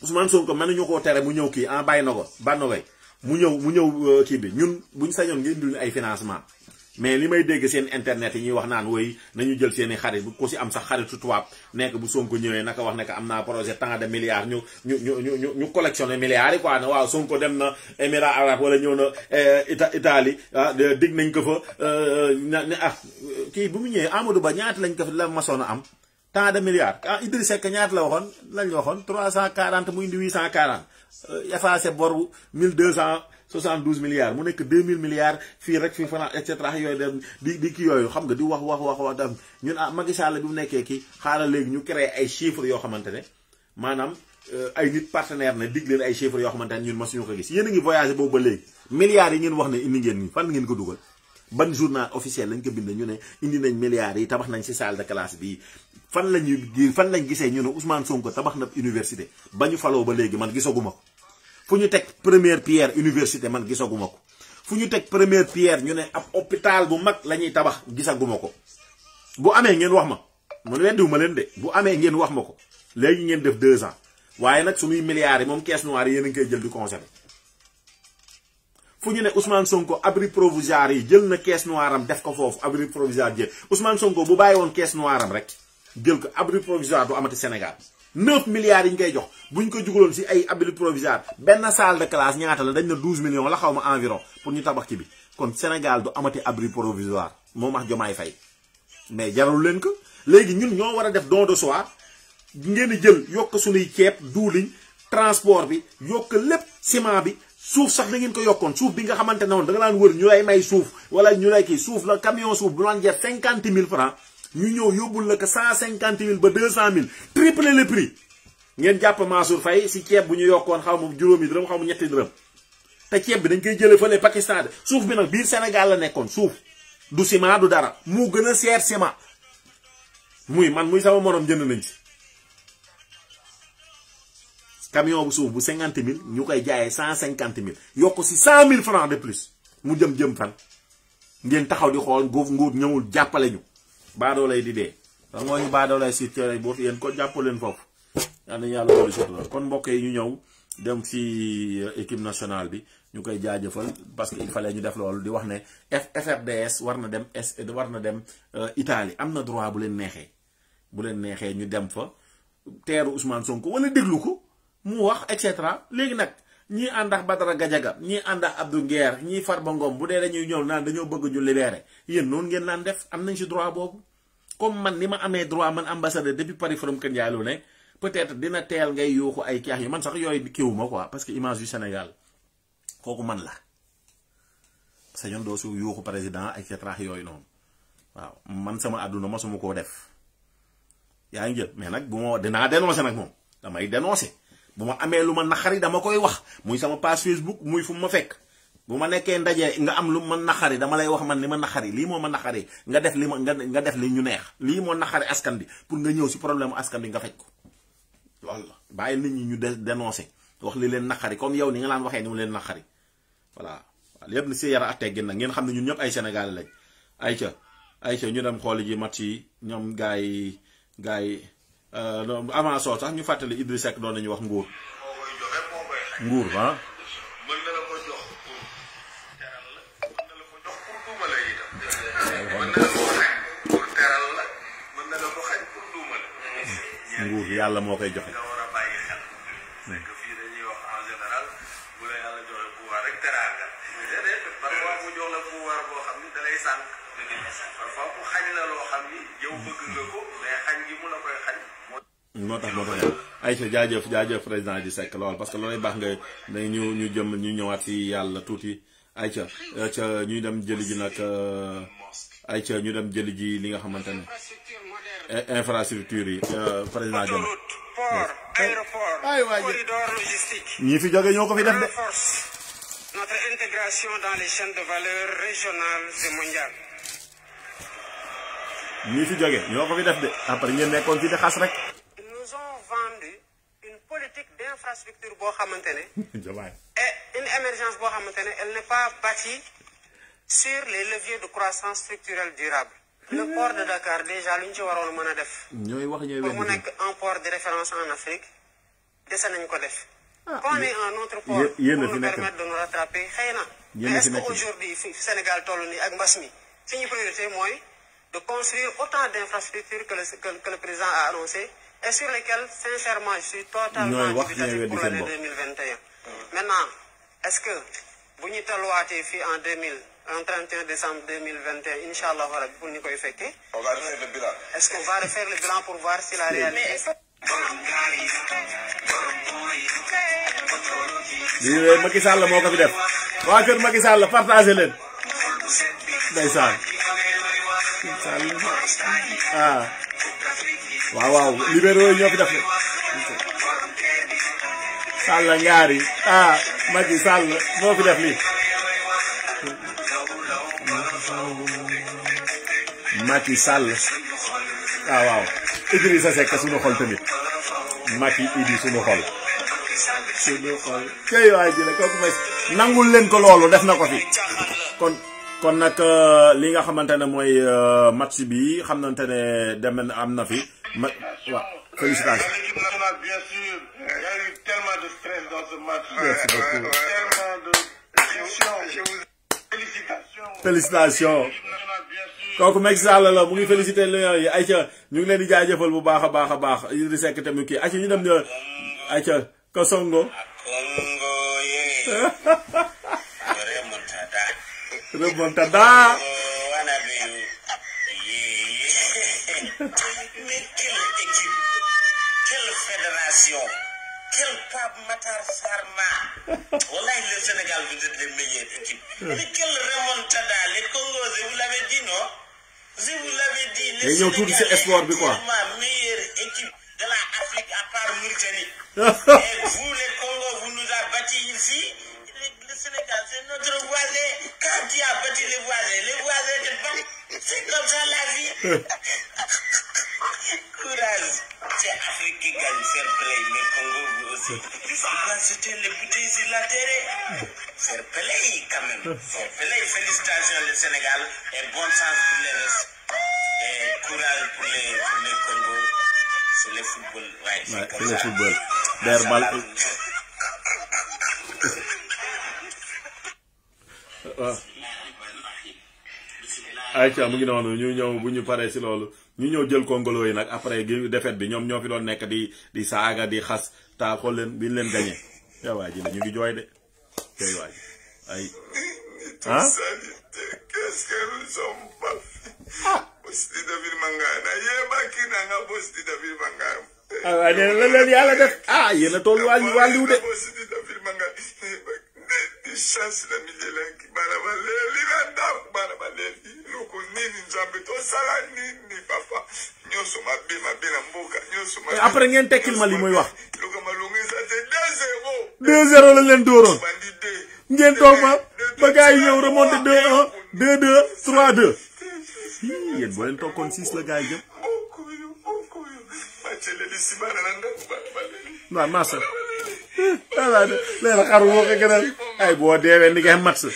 Ousmane Sonko mën nañu koo tere mu ñëw kii en bàyyi na ko bànnogoy mu ñëw kii bi ñun buñ sañoon ngeen dul ay financement mais li may dégg seen internet yi ñuy wax naan woy nañu jël seeni xarit bu ko si am sax xaritu tubaab nekk bu Sonko ñëwee naka wax nekk am naa projet tant de milliards ñu collectionné milliards yi quoi ne waaw Sonko dem na Émirats arabes wala ñëw na Italie dig nañ ko fa kii bu mu ñëwee Amadou Ba ñaata lañ ko fa la masoon a am tant de milliards Idrissa Seck ñaata la waxoon lañ waxoon 340 mu indi 840 effacé bor 1272 milliards mu nekk 2000 milliards fii rek fii France et cetera yooyu dem di kii yooyu xam nga di wax dem ñun Macky Sall bi mu nekkee kii xaaral léegi ñu créé ay chiffres yoo xamante ne maanaam ay nit partenaire ne dig leen ay chiffres yoo xamante ne ñun masuñu ko gis yéen a ngi voyagé boobu ba léegi milliards yi ngeen wax ne indi ngeen nii fan ngeen ko dugal ban journal officiel lañ ko bind ñu ne indi nañ milliards yi tabax nañ ci salle de classe bi fan lañ gisee ñu ne Ousmane Sonko tabax na université ba ñu faloo ba léegi man gisaguma ko fu ñu teg première pierre université man gisaguma ko fu ñu teg première pierre ñu ne ab hôpital bu mag la ñuy tabax gisaguma ko bu amee ngeen wax ma man weddiwu ma leen de bu amee ngeen wax ma ko léegi ngeen def 2 ans waaye nag suñuy milliards yi moom caisse noire yi yéen a ngi koy jël di conserver fu ñu ne Ousmane Sonko abri provisoire yi jël na caisse noire am def ko foofu abri provisoire jël Ousmane Sonko bu bàyyi woon caisse noire am rek jël ko abri provisoire du amati Sénégal 9 milliards yi ñu koy jox buñ ko jugaloon si ay abri provisoire benn salle de classe ñaata la dañ na 12 millions la xaw ma environ pour ñu tabax ci bi kon Sénégal du amati abri provisoire moo max Jomaay Fay mais jarul leen ko léegi ñun ñoo war a def don de soi ngeen di jël yokk suñuy ceeb duuliñ transport bi yokk lépp ciment bi suuf sax da ngeen ko yokkoon suuf bi nga xamante ne woon da nga daan wër ñu lay may suuf wala ñu lay kii suuf la camion suuf bu daan jar 50 000 francs ñu ñëw yóbbul la ko 150 000 ba 200 000 triple le prix ngeen jàpp Mansour Faye si ceeb bu ñu yokkoon xaw ma juróomi dërëm xaw ma ñetti dërëm te ceeb bi dañ koy jëlee fële Pakistan de suuf bi nag biir Sénégal la nekkoon suuf du ciment du dara mu gën a seer ciment muy man muy sama morom jënd nañ ci camion bu suuf bu 50 000 ñu koy jaayee 150 000 yokk si 100 000 francs de plus mu jëm fan ngeen taxaw di xool nguur ñëwul jàppale ñu baadoo lay di dee da moo ñu baadoo lay si tere boofu yéen ko jàppaleen foofu yaa nañu yàlla wolu soto kon mbokk yi ñu ñëw dem si équipe nationale bi ñu koy jaajëfal parce que il fallait ñu def loolu di wax ne FRDS war na dem Italie am na droit bu leen neexee ñu dem fa teeru Ousmane Sonko wala déglu ko mu wax et cetera léegi nag ñii ànd ak Badara Gadiaga ñii ànd ak Abdou Nguer ñii Farba Ngom bu dee dañuy ñëw naan dañoo bëgg ñu libéré yéen noonu ngeen naan def am nañ si droit boobu comme man ni ma amee droit man ambassadeur depuis Paris from Kër Ndiaye lu ne peut-être dina teel ngay yuuxu ay keex yi man sax yooyu kiiwuma quoi parce que image du Sénégal kooku man la sa ñoon doo su yuuxu président et cetera yooyu noonu waaw man sama àdduna mosuma koo def yaa ngi jël mais nag bu ma dinaa dénoncé nag moom damay dénoncé bu ma amee lu ma naqari dama koy wax muy sama page Facebook muy fu ma fekk bu ma nekkee ndaje nga am lu ma naqari dama lay wax man li ma naqari lii moo ma naqari nga def li ma nga def li ñu neex lii moo naqari askan bi pour nga ñëw si problème askan bi nga faj ko loolu la bàyyi nit ñi ñu dénoncé wax li leen naqari comme yow ni nga laan waxee ni mu leen naqari voilà lépp ni si yara ak teggin nag ngeen xam ne ñun ñëpp ay Sénégalais lañ ayca ñu dem xooli ji match yi ñoom gars yi avant soo sax ñu fàttali Idriss Seck doon nañu wax nguur ah mën na la ko jox pour teral la mën na la ko jox pour duuma la itam mën na la ko xañ pour teral la mën na la ko xañ pour duuma la nguur yàlla moo koy joxe nga war a bàyyi xel c'est que fii dañuy wax en général bu la yàlla joxe pouvoir rek teraanga déedéet parfois mu jox la pouvoir boo xam ni da lay sànq parfois mu xañ la loo xam ni yow bëgg nga ko mais xañ gi mu la koy xañ moo tax ayca jaajëf président di Seck lool parce que loolay baax nga ñu ñëwaat si yàlla tuuti ayca ñuy dem jëli ji nag ayca ñu dem jëli ji li nga xamante ne infrastructure yi président jëm port aéroport corridor logistique ñi fi jóge ñoo ko fi def de notre intégration dans les chaînes de valeur régionales et mondiales ñi fi jóge ñoo ko fi def de après ngeen nekkoon fi di xas rek nous ont vendu une politique d'infrastructure boo xamante ne et une émergence boo xamante ne elle n'est pas bâtie sur les leviers de croissance structurelle durable le port de Dakar déjà lu ñu ci waroon mën a def pour mu nekk un port de référence en Afrique dese nañ ko def qu'on ait un autre port pour nous permettre de nous rattraper xëy na mais est-ce que aujourd'hui fi Sénégal toll nii ak mbas mi suñu priorité mooy de construire autant d'infrastructures que le président a annoncé et sur lesquelles sincèrement je suis totalement dubitatif pour l'année 2021 maintenant est-ce que bu ñu tolluwaatee fii en 31 décembre 2021 incha allah rabbi pour ñu koy fekkee on va refaire le bilan est-ce qu'on va refaire le bilan pour voir si la réalité lii Macky Sall moo ko fi def waa kër Macky Sall partagé leen ndeysaan waaw libéraux ñoo fi def de Sall ngaari Macky Sall moo fi def lii Macky Sall waaw Idrissa Seck suñu xol tamit Macky Idi suñu xol kay waay ji la kooku may nangul leen ko loolu def na ko fi kon nag li nga xamante ne mooy match bi xamante ne dem am na fi waaw félicitations. L'équipe nationale bien sûr il y a eu tellement de stress dans ce match. Merci beaucoup. Tellement de pression. Félicitations. kooku Macky Sall la mu ngi félicité Lions yi ayca ñu ngi leen di jaajëfal bu baax a baax Idrissa Seck tamit kii ayca ñu dem ayca Kosongo. remontada. Mais quelle équipe, quelle fédération, quel Pape Matar Sarma. Wallahi le Sénégal, vous êtes les meilleures équipes. Mais quelle remontada, les Congos, vous l'avez dit, non? Je vous l'avais dit, les Sénégalais sont la meilleure équipe de l'Afrique à part nous. Mauritanie. Et vous, les Congo, vous nous avez bâtis ici. Le Sénégal, c'est notre voisin. Quand tu as bâti les voisins te battent. C'est comme ça la vie. Courage. C'est Afrique qui gagne, fair play, mais Congo vous aussi. Il faut pas jeter les bouteilles sur la terre. Fair play quand même. Fair play, félicitations le Sénégal et bon sens pour les restes. Et courage pour les Congo. C'est le football. Ouais, c'est le football. D'ailleurs, ayca mu ngi noonu ñu ñëw bu ñu paree si loolu ñu ñëw jël congolo yi nag après défaite bi ñoom ñoo fi doon nekk di saaga di xas taa xool leen bi ñu leen gagné yaa waa ji la ñu ngi jooy de kay waay ay ah qu'est-ce que nous sommes pas fait Bosti David Mangana yebaki nanga Bosti David Mangana waaw nee na leen yàlla def yéen a toll wàllu de Bosti David Mangana di chance la mijela ki baraba li randa baraba le loko nini nzambe to sala nini papa nyoso mabe na mboka nyoso mabe après ngeen tekkil ma li muy wax loko malongi sa te 2-0 la leen dooroon ngeen toog ma ba gars yi ñëw remonté 2-1 2-2 3-2 yéen boo leen tokkoon 6 la gars yi jëm waaw massa voilà léegi xaru moo ko gënal ay boo deewee ni ngay mat sa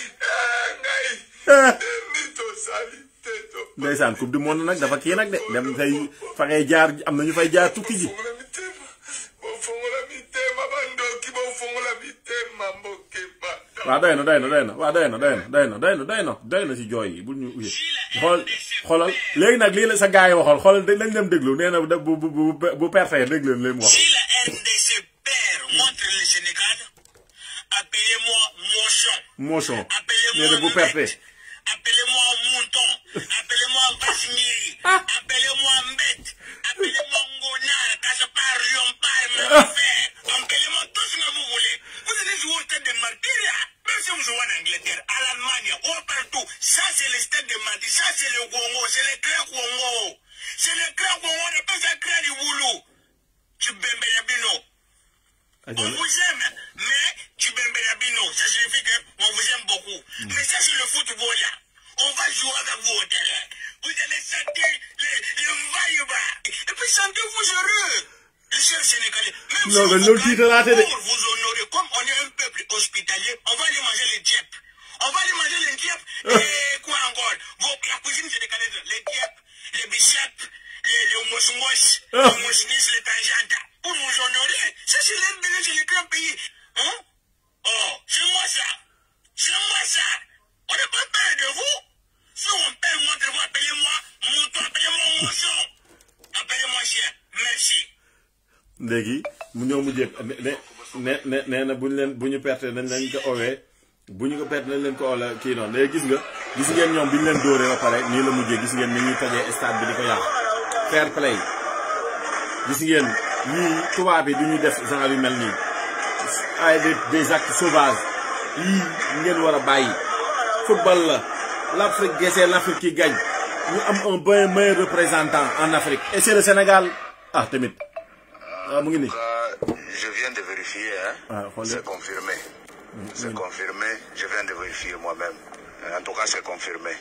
ndeysaan coupe du monde nag dafa kii nag de dem fay fa ngay jaar am na ñu fay jaar tukki ji waaw doy na si jooy yi bul ñu xoolal léegi nag lii la sa gars yi waxoon xoolal lañ dem déglu nee na bu perte dégg leen li mu wax. Mochon nee na bu perte. Appelez-moi Mouton, appelez-moi Basmiri, appelez-moi Mbet, appelez-moi Ngonal, Kassapar, Lyompar, Ménifère, appelez-moi tout ce que vous voulez. Vous êtes des joueurs de Martyria, même si vous jouez en Angleterre, à l'Allemagne, partout. Ça, c'est le stade de Marty, ça, c'est le Congo, c'est le Crac Congo. C'est le Crac Congo, on appelle ça Crac du Boulou. Tu Bembeyabino. On vous aime, mais tu Bembeyabino, ça signifie qu'on vous aime beaucoup. Mais ça, c'est le football là. On va jouer avec vous au terrain. Vous allez sentir les va-y-va. Et puis sentez-vous heureux. Les chefs sénégalais, même si vous honorez, comme on est un peuple hospitalier, on va aller manger les djep. On va aller manger les djep. Et quoi encore? La cuisine sénégalaise, les djep, les biceps, les mousse-mousse, les mousse-nice, les tangentes. Pour vous honorer, ça c'est l'un c'est le grand pays. Hein? Oh, c'est moi ça. C'est moi ça. On n'est pas peur de vous. Si on perd, montrez-vous, appelez-moi Mouton, appelez-moi Mochon. Appelez-moi chien. Merci. léegi mu ñëw mu jéeg nee na bu ñu perte nañ leen ko owee bu ñu ko perte nañ leen ko ola kii noonu léegi gis ngeen ñoom bi ñu leen dóoree ba pare nii la mujjee gis ngeen ni ñuy tojee stade bi di ko yàq fair play gis ngeen ñii tubaab bi du ñu def genre yu mel nii ay des actes sauvages yii ngeen war a bàyyi football la l'Afrique c'est l'Afrique qui gagne ñu am un bien meilleur représentant en Afrique et c'est le Sénégal tamit je viens de vérifier, hein. C'est confirmé. C'est confirmé. Je viens de vérifier moi-même. En tout cas, c'est confirmé.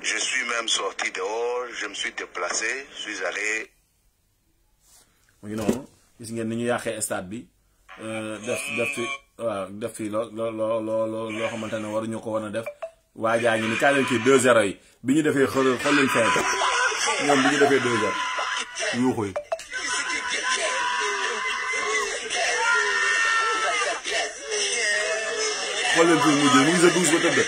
Je suis même sorti dehors. Je me suis déplacé. Je suis allé. Gis ngeen ni ñu yàqee stade bi def fi loo xamante ne waruñu ko woon a def waajaa ngi ni kaa leen kii 2-0 yi bi ñu defee xool leen fee ñoom bi ñu defee 2-0 yuuxu yi xool leen fi mujjee mu ngi sa douze ba tëdd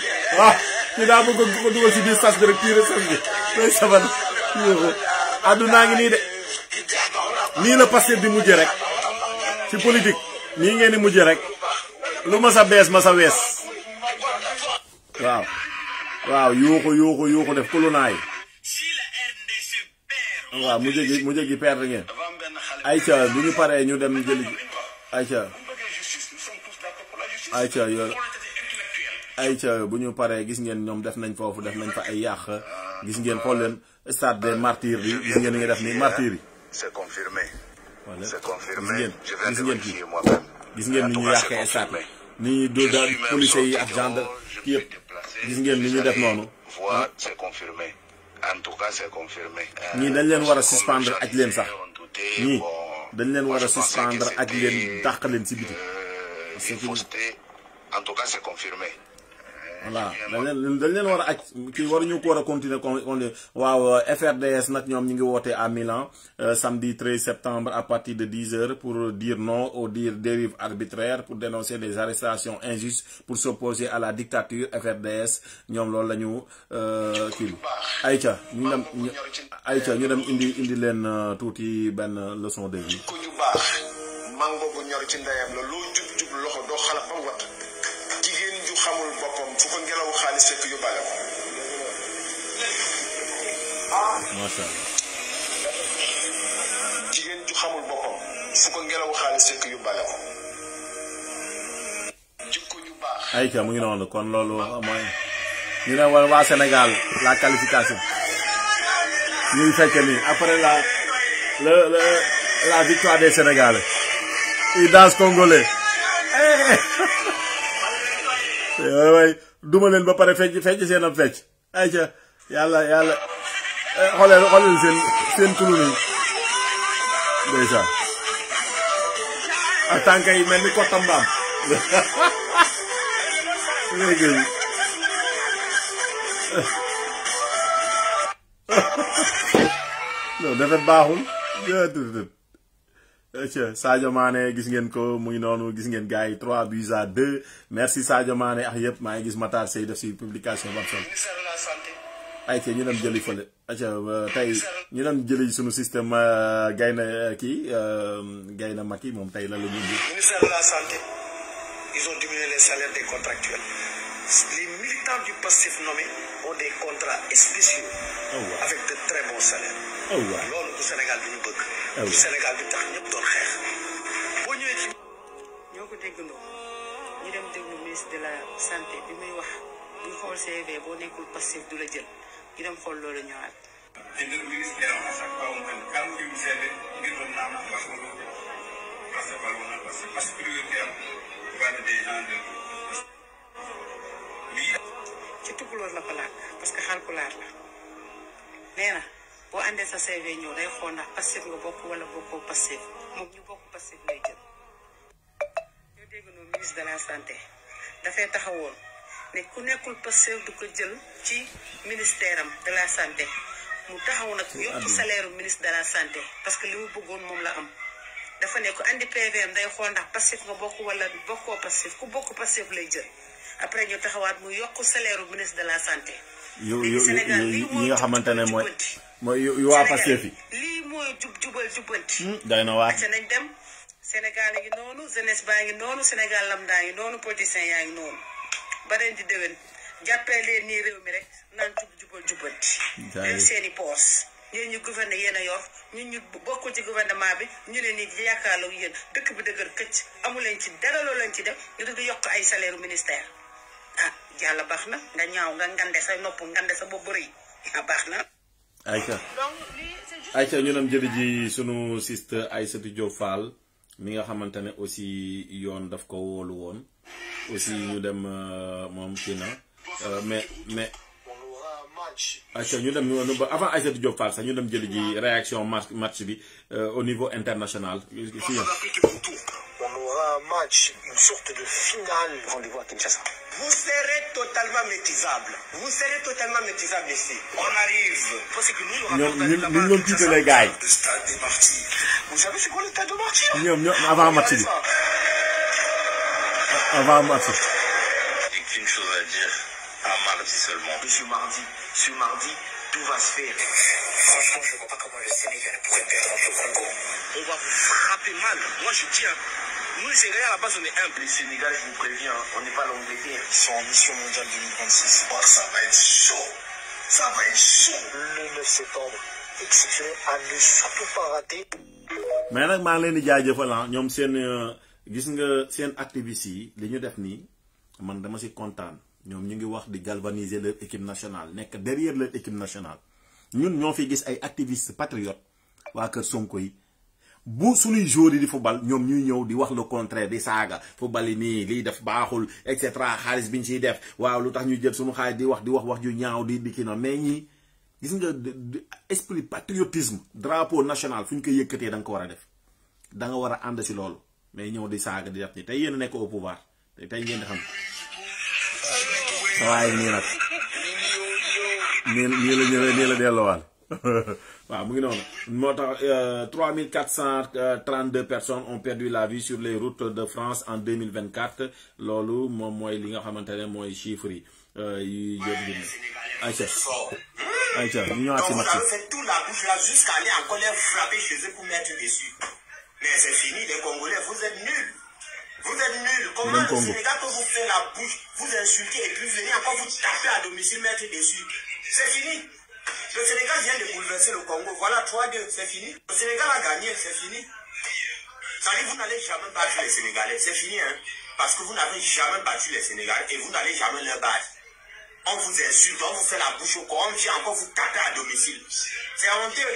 ñu daa bëgg ko dugal si biir sas bi rek tiire sas bi day saban yuuxu àddunaa ngi nii de nii la Pastef di mujjee rek ci politique nii ngeen di mujjee rek lu ma sa bees ma sa wees waaw yuuxu def kulunaay waaw mujjee gi perdre ngeen ayca bu ñu paree ñu dem jëli ayca bu ñu paree gis ngeen ñoom def nañ foofu def nañ fa ay yàq gis ngeen xool leen stade des martyrs bi gis ngeen ni nga def ni martyrs yi c'est confirmé C'est confirmé. Je viens de vérifier moi-même. gis ngeen ni ñu yàqee stade ni ñu dóor policiers yi ak gendarme kii yëpp gis ngeen ni ñu def noonu. Voilà, c'est confirmé. En tout cas, c'est confirmé. ñii dañ leen war a suspendre ak leen sax ñii dañ leen war a suspendre ak leen dàq leen si biti. En tout cas, c'est confirmé. voilà dañ leen war a aj kii waruñu ko war a continuer waaw FRDS nag ñoom ñu ngi woote à Milan samedi 13 septembre à partir de 10h pour dire non aux dérives arbitraires, pour dénoncer des arrestations injustes, pour s'opposer à la dictature. FRDS ñoom loolu la ñu kii ayca ñu dem indi leen tuuti benn leçon de vie. ku ñu baax mango bu ñor ci ndeyam la loo jub jub loxo doo xalaat ba wat jigéen ju xamul boppam fu ko ngelaw xaalis fekk yóbbaale ko. macha allah. jigéen ju xamul boppam fu ko ngelaw xaalis fekk yóbbaale ko. jikko ñu baax. ayca mu ngi noonu kon loolu mooy ñu ne waa Sénégal la qualification ñu ngi fekk nii après la victoire des Sénégalais. ils dansent congolais. waay duma leen ba pare fecc seen am fecc ayca yàlla xoolee seen tulu nii ndeysaan ak tànk yi mel ni kottam mbaam léegi non defet baaxul Sadio Mané gis ngeen ko muy noonu gis ngeen gars yi 3-2 merci Sadio Mané ak yëpp maa ngi gis Matar Sey def si publication ba am solo ayca ñu dem jëli fële ayca tey ñu dem jëli suñu système Gaynde Macky moom tey la ñu indi. Ministère de la santé ils ont diminué les salaires des contractuels. Les militants du Pastef nommés ont des contrats spéciaux avec de très bons salaires. loolu du Sénégal bi ñu bëgg. du Sénégal bi tax ñëpp doon xeex. boo ñëwee ci. ñoo ko déggandoo ñu dem déglu ministre de la santé bi muy wax bu ñu xool CV boo nekkul Pastef du la jël ñu dem xool loolu ñëwaat. te le ministère à chaque fois on donne quand il CV ngir doon naan parce que priorité am wàllu des gens de. ci tukulóor la ko laaj parce que xalpulaar la nee na boo àndee sa CV ñëw day xool ndax Pastef nga bokk wala bokkoo Pastef moom ñu bokk Pastef lay jël. ñoo dégg noonu ministre de la santé dafay taxawoon ne ku nekkul Pastef du ko jël ci ministère am de la santé mu taxaw nag yokk salaire ministre de la santé parce que li mu bëggoon moom la am dafa ne ku andi PVM day xool ndax Pastef nga bokk wala bokkoo Pastef ku bokk Pastef lay jël. après ñu taxawaat mu yokk salaire ministre de la santé. yi nga xamante ne mooy yu waa Pastef yi. lii mooy jubal jubbanti. day na waar. nañ dem Sénégal ngi noonu jeunesse baa ngi noonu Sénégal lambda ngi noonu politiciens yaa ngi noonu ba ren di déwén jàppee leen nii réew mi rek naan jubal jubbanti. leen seeni poos ñeen ñu gouverner yéen a yor ñun ñu bokkul ci gouvernement bi ñu ne nii yaakaarloo yéen dëkk bi dëgër këcc amu leen ci dara loo leen ci def ñu di yokk ay salaire ministère. ah yàlla baax na nga ñaaw nga ngande sa nopp ngande sa bopp rëy baax na. ayca ñu dem jëli ji sunu sister Aïssatou Diop Fall mi nga xamante ne aussi yoon daf ko wóolu woon aussi ñu dem moom kii na mais ayca ñu dem avant Aïssatou Diop Fall sax ñu dem jëli ji réaction match bi au niveau international. On aura un match, une sorte de finale. Rendez-vous à Kinshasa. Vous serez totalement maîtrisable. Vous serez totalement maîtrisable ici. On arrive. Parce que nous, nous tous les gars. Le stade des martyrs. Vous savez c'est quoi le stade des martyrs? Avant match. Avant match. J'ai qu'une chose à dire. À mardi seulement. Monsieur mardi. Sur mardi, tout va se faire. Franchement, je ne vois pas comment le Sénégal pourrait perdre contre le Congo. On va vous frapper mal. Moi, je tiens. Nous, les Sénégalais, à la base, on est humbles. Les Sénégalais, je vous préviens, on n'est pas l'Angleterre. Ils sont en mission mondiale 2026. Oh, ça va être chaud. Ça va être chaud. Le 9 septembre, exceptionnel à ne surtout pas rater. mais nag maa ngi leen di jaajëfal ñoom seen gis nga seen activistes yi li ñu def nii man dama si kontaan ñoom ñu ngi wax di galvaniser leur équipe nationale nekk derrière leur équipe nationale ñun ñoo fi gis ay activistes patriotes waa kër Sonko yi bu suñuy joueurs yi di football ñoom ñuy ñëw di wax le contraire di saaga football yi nii liy def baaxul et cetera xaalis biñ ciy def waaw lu tax ñuy jël suñu xaalis di wax ju ñaaw di kii noonu mais ñii gis nga esprit patriotisme drapeau national fu ñu koy yëkkatee da nga ko war a def da nga war a ànd si loolu mais ñëw di saaga di def ni tey yéen a nekk au pouvoir tey ngeen di xam waaye nii nag nii la delloowaal waaw mu ngi noonu moo tax 3432 personnes ont perdu la vie sur les routes de France en 2024 loolu moom mooy li nga xamante ne mooy chiffres yi jot gi Aïcha ñu ñëwaat si match fait tout la bouche là jusqu'à aller encore les frapper chez eux pour mettre dessus. Mais c'est fini, les Congolais, vous êtes nuls. Vous êtes nuls. Comment le Sénégal peut vous faire la bouche, vous insulter et puis venir encore vous taper à domicile, mettre dessus? C'est fini. Le Sénégal vient de bouleverser le Congo. Voilà 3-2, c'est fini. Le Sénégal a gagné, c'est fini. Ça dit, vous n'allez jamais battre les Sénégalais. C'est fini, hein. Parce que vous n'avez jamais battu les Sénégalais et vous n'allez jamais les battre. On vous insulte, on vous fait la bouche au corps, on vient encore vous taper à domicile. C'est honteux.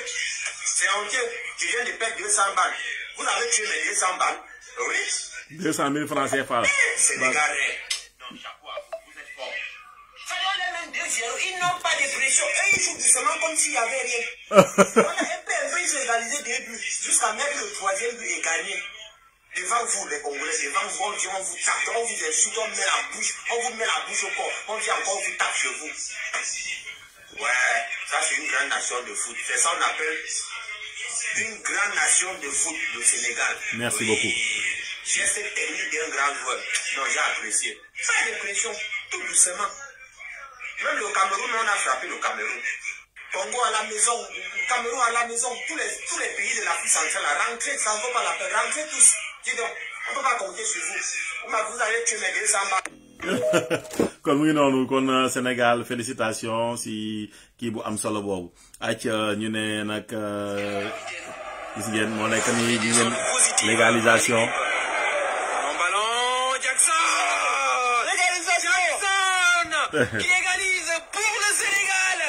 C'est honteux. Je viens de perdre 200 balles. Vous avez tué mes 200 balles. Oui. 200 000 francs CFA. Sénégalais. Non, chapeau à vous, vous êtes forts. Ça doit les mêmes 2-0. Ils n'ont pas de pression. Eux, ils jouent doucement comme s'il n'y avait rien. On a un peu, ils ont égalisé 2 buts. Jusqu'à mettre le 3e but et gagner. Devant vous, les Congolais, devant vous, on vient, on vous tape, on vous insulte, on met la bouche, on vous met la bouche au corps, on vient encore vous tape chez vous. Ouais, ça c'est une grande nation de foot. C'est ça qu'on appelle une grande nation de foot, le Sénégal. Merci beaucoup. J'ai cette technique d'un grand joueur. Non, j'ai apprécié. Pas de pression, tout doucement. Même le Cameroun, on a frappé le Cameroun. Congo à la maison, Cameroun à la maison, tous les pays de l'Afrique centrale, rentrez, ça ne vaut pas la peine, rentrez tous. Dis donc, on ne peut pas compter sur vous. Vous allez tuer mes 200 balles. kon mu ngi noonu kon Sénégal félicitations si kii bu am solo boobu ak ñu ne nag gis ngeen moo nekk ni gis ngeen légalisation. Mon ballon Jackson. Légalisation Jackson qui égalise pour le Sénégal.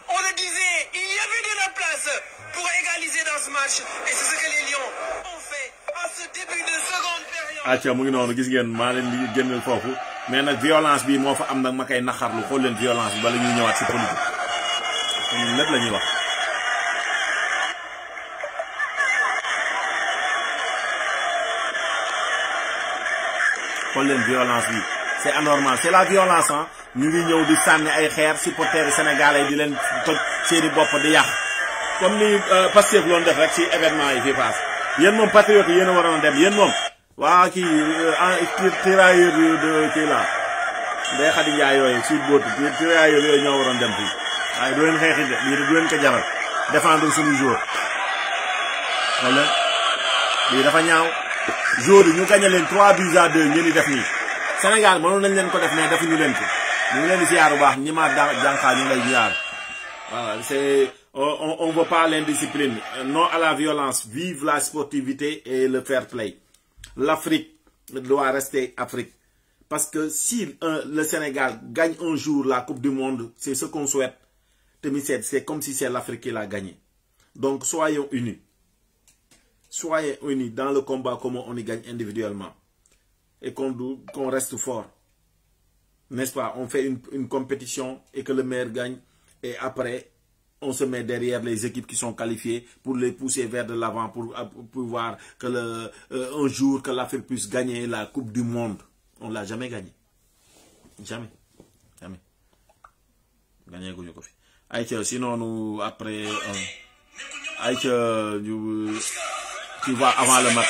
On le disait, il y avait de la place pour égaliser dans ce match et c'est ce que les Lions ont fait en ce début de seconde période. acca mu ngi noonu gis ngeen maa leen di génneel foofu mais nag violence bi moo fa am nag ma koy naxarlu xool leen violence bi bala ñuy ñëwaat si politique lépp la ñuy wax. xool leen violence bi c'est anormal c'est la violence ah ñu ngi ñëw di sànni ay xeer supporters sénégalais di leen toj seeni bopp di yàq comme ni Pastef loon def rek ci événement yi fii paas yéen moom patriote yéen a waroon a dem yéen moom waa kii tirailleur de kii la Ndeye Khady Ndiaye yooyu suite bootu tirailleur yooyu ñoo waroon dem fii waaye du leen xeexi de lii du leen ko jaral défendre suñu jour wala lii dafa ñaaw jour yi ñu gagné leen 3-2 ngeen di def nii Sénégal mënoon nañ leen ko def mais defuñu leen ko ñu ngi leen di ziar bu baax ñi ma jànqaa ñu lay ziar voilà c'est on veut pas l'indiscipline non à la violence vive la sportivité et le fair play. L'Afrique doit rester Afrique parce que si le Sénégal gagne un jour la Coupe du Monde c'est ce qu'on souhaite c'est comme si c'est l'Afrique qui l'a gagné. Donc soyons unis dans le combat comme on y gagne individuellement et qu'on reste fort, n'est-ce pas? On fait une compétition et que le meilleur gagne et après on se met derrière les équipes qui sont qualifiées pour les pousser vers de l'avant pour voir que un jour que l'Afrique puisse gagner la Coupe du Monde. On l'a jamais gagné. Jamais. Gagné ko fi. Aïcha sinon nous après Aïcha tu vas avant le match.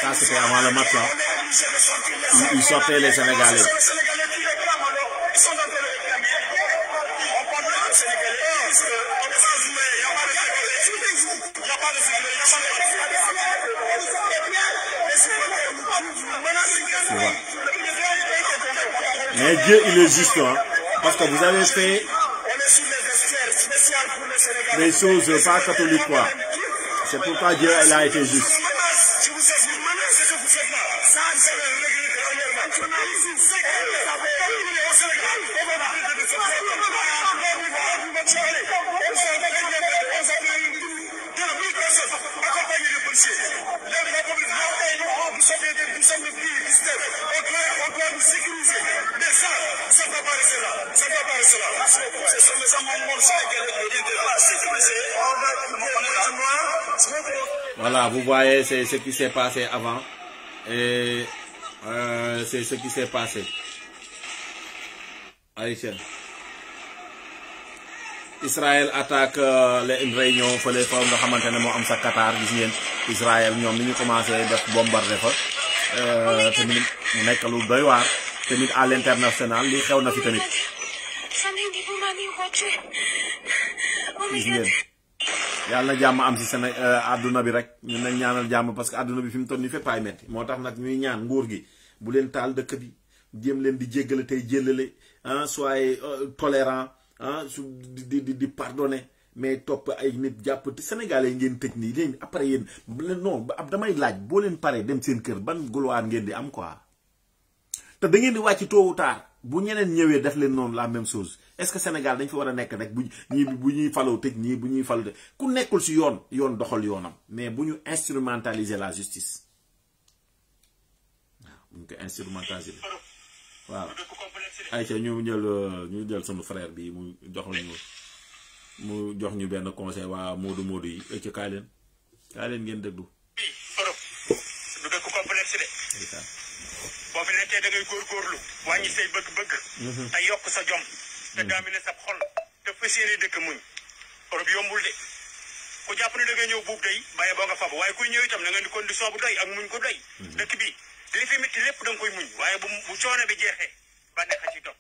Ça c'était avant le match là. Ils sortaient les Sénégalais. Mais Dieu il est juste hein, parce que vous avez fait des choses pas catholiques quoi. C'est pourquoi Dieu il a été juste. Voilà, vous voyez, c'est ce qui s'est passé avant et c'est ce qui s'est passé. Aïcha. Israël attaque une réunion fële fa nga xamante ne moo am sa Qatar gis ngeen Israël ñoom ni ñu commencé def bombardé fa tamit mu nekk lu doy waar tamit à l'international li xew na fi tamit gis ngeen yàlla na jàmm am si seen àdduna bi rek ñu nañ ñaanal jàmm parce que àdduna bi fi mu toll nii fépp ay metti moo tax nag ñuy ñaan nguur gi bu leen taal dëkk bi jéem leen di jéggale tey jëlale ah soyez tolérant ah su di pardonner mais topp ay nit jàpp te sénégalais ngeen tëj nii léegi après yéen non ab damay laaj boo leen paree dem seen kër ban gloire ngeen di am quoi te da ngeen di wàcc tôt ou tard bu ñeneen ñëwee def leen noonu la même chose est-ce que Sénégal dañ fi war a nekk rek bu ñuy faloo tëj ñii bu ñuy falu ku nekkul si yoon doxal yoonam mais bu ñu instrumentaliser la justice waaw bu ñu ko instrumentaliser waaw ayca ñu jël sunu frère bi mu jox ñu benn conseil waa Modou yi ci kaay leen ngeen déglu. Europe du dëkk complexe de. boo fi nekkee da ngay góorgóorlu wàññi say bëgg-bëgg. te yokk sa jom. te daamine sa xol te fas yéene dëkk muñ. Europe yombul de ku jàpp ne da ngay ñëw buub day bàyyi boo nga fab waaye kuy ñëw itam da nga di condition bu doy ak muñ ko doy. dëkk bi li fi métti lépp da nga koy muñ waaye bu coono bi jeexee bànneex a ci topp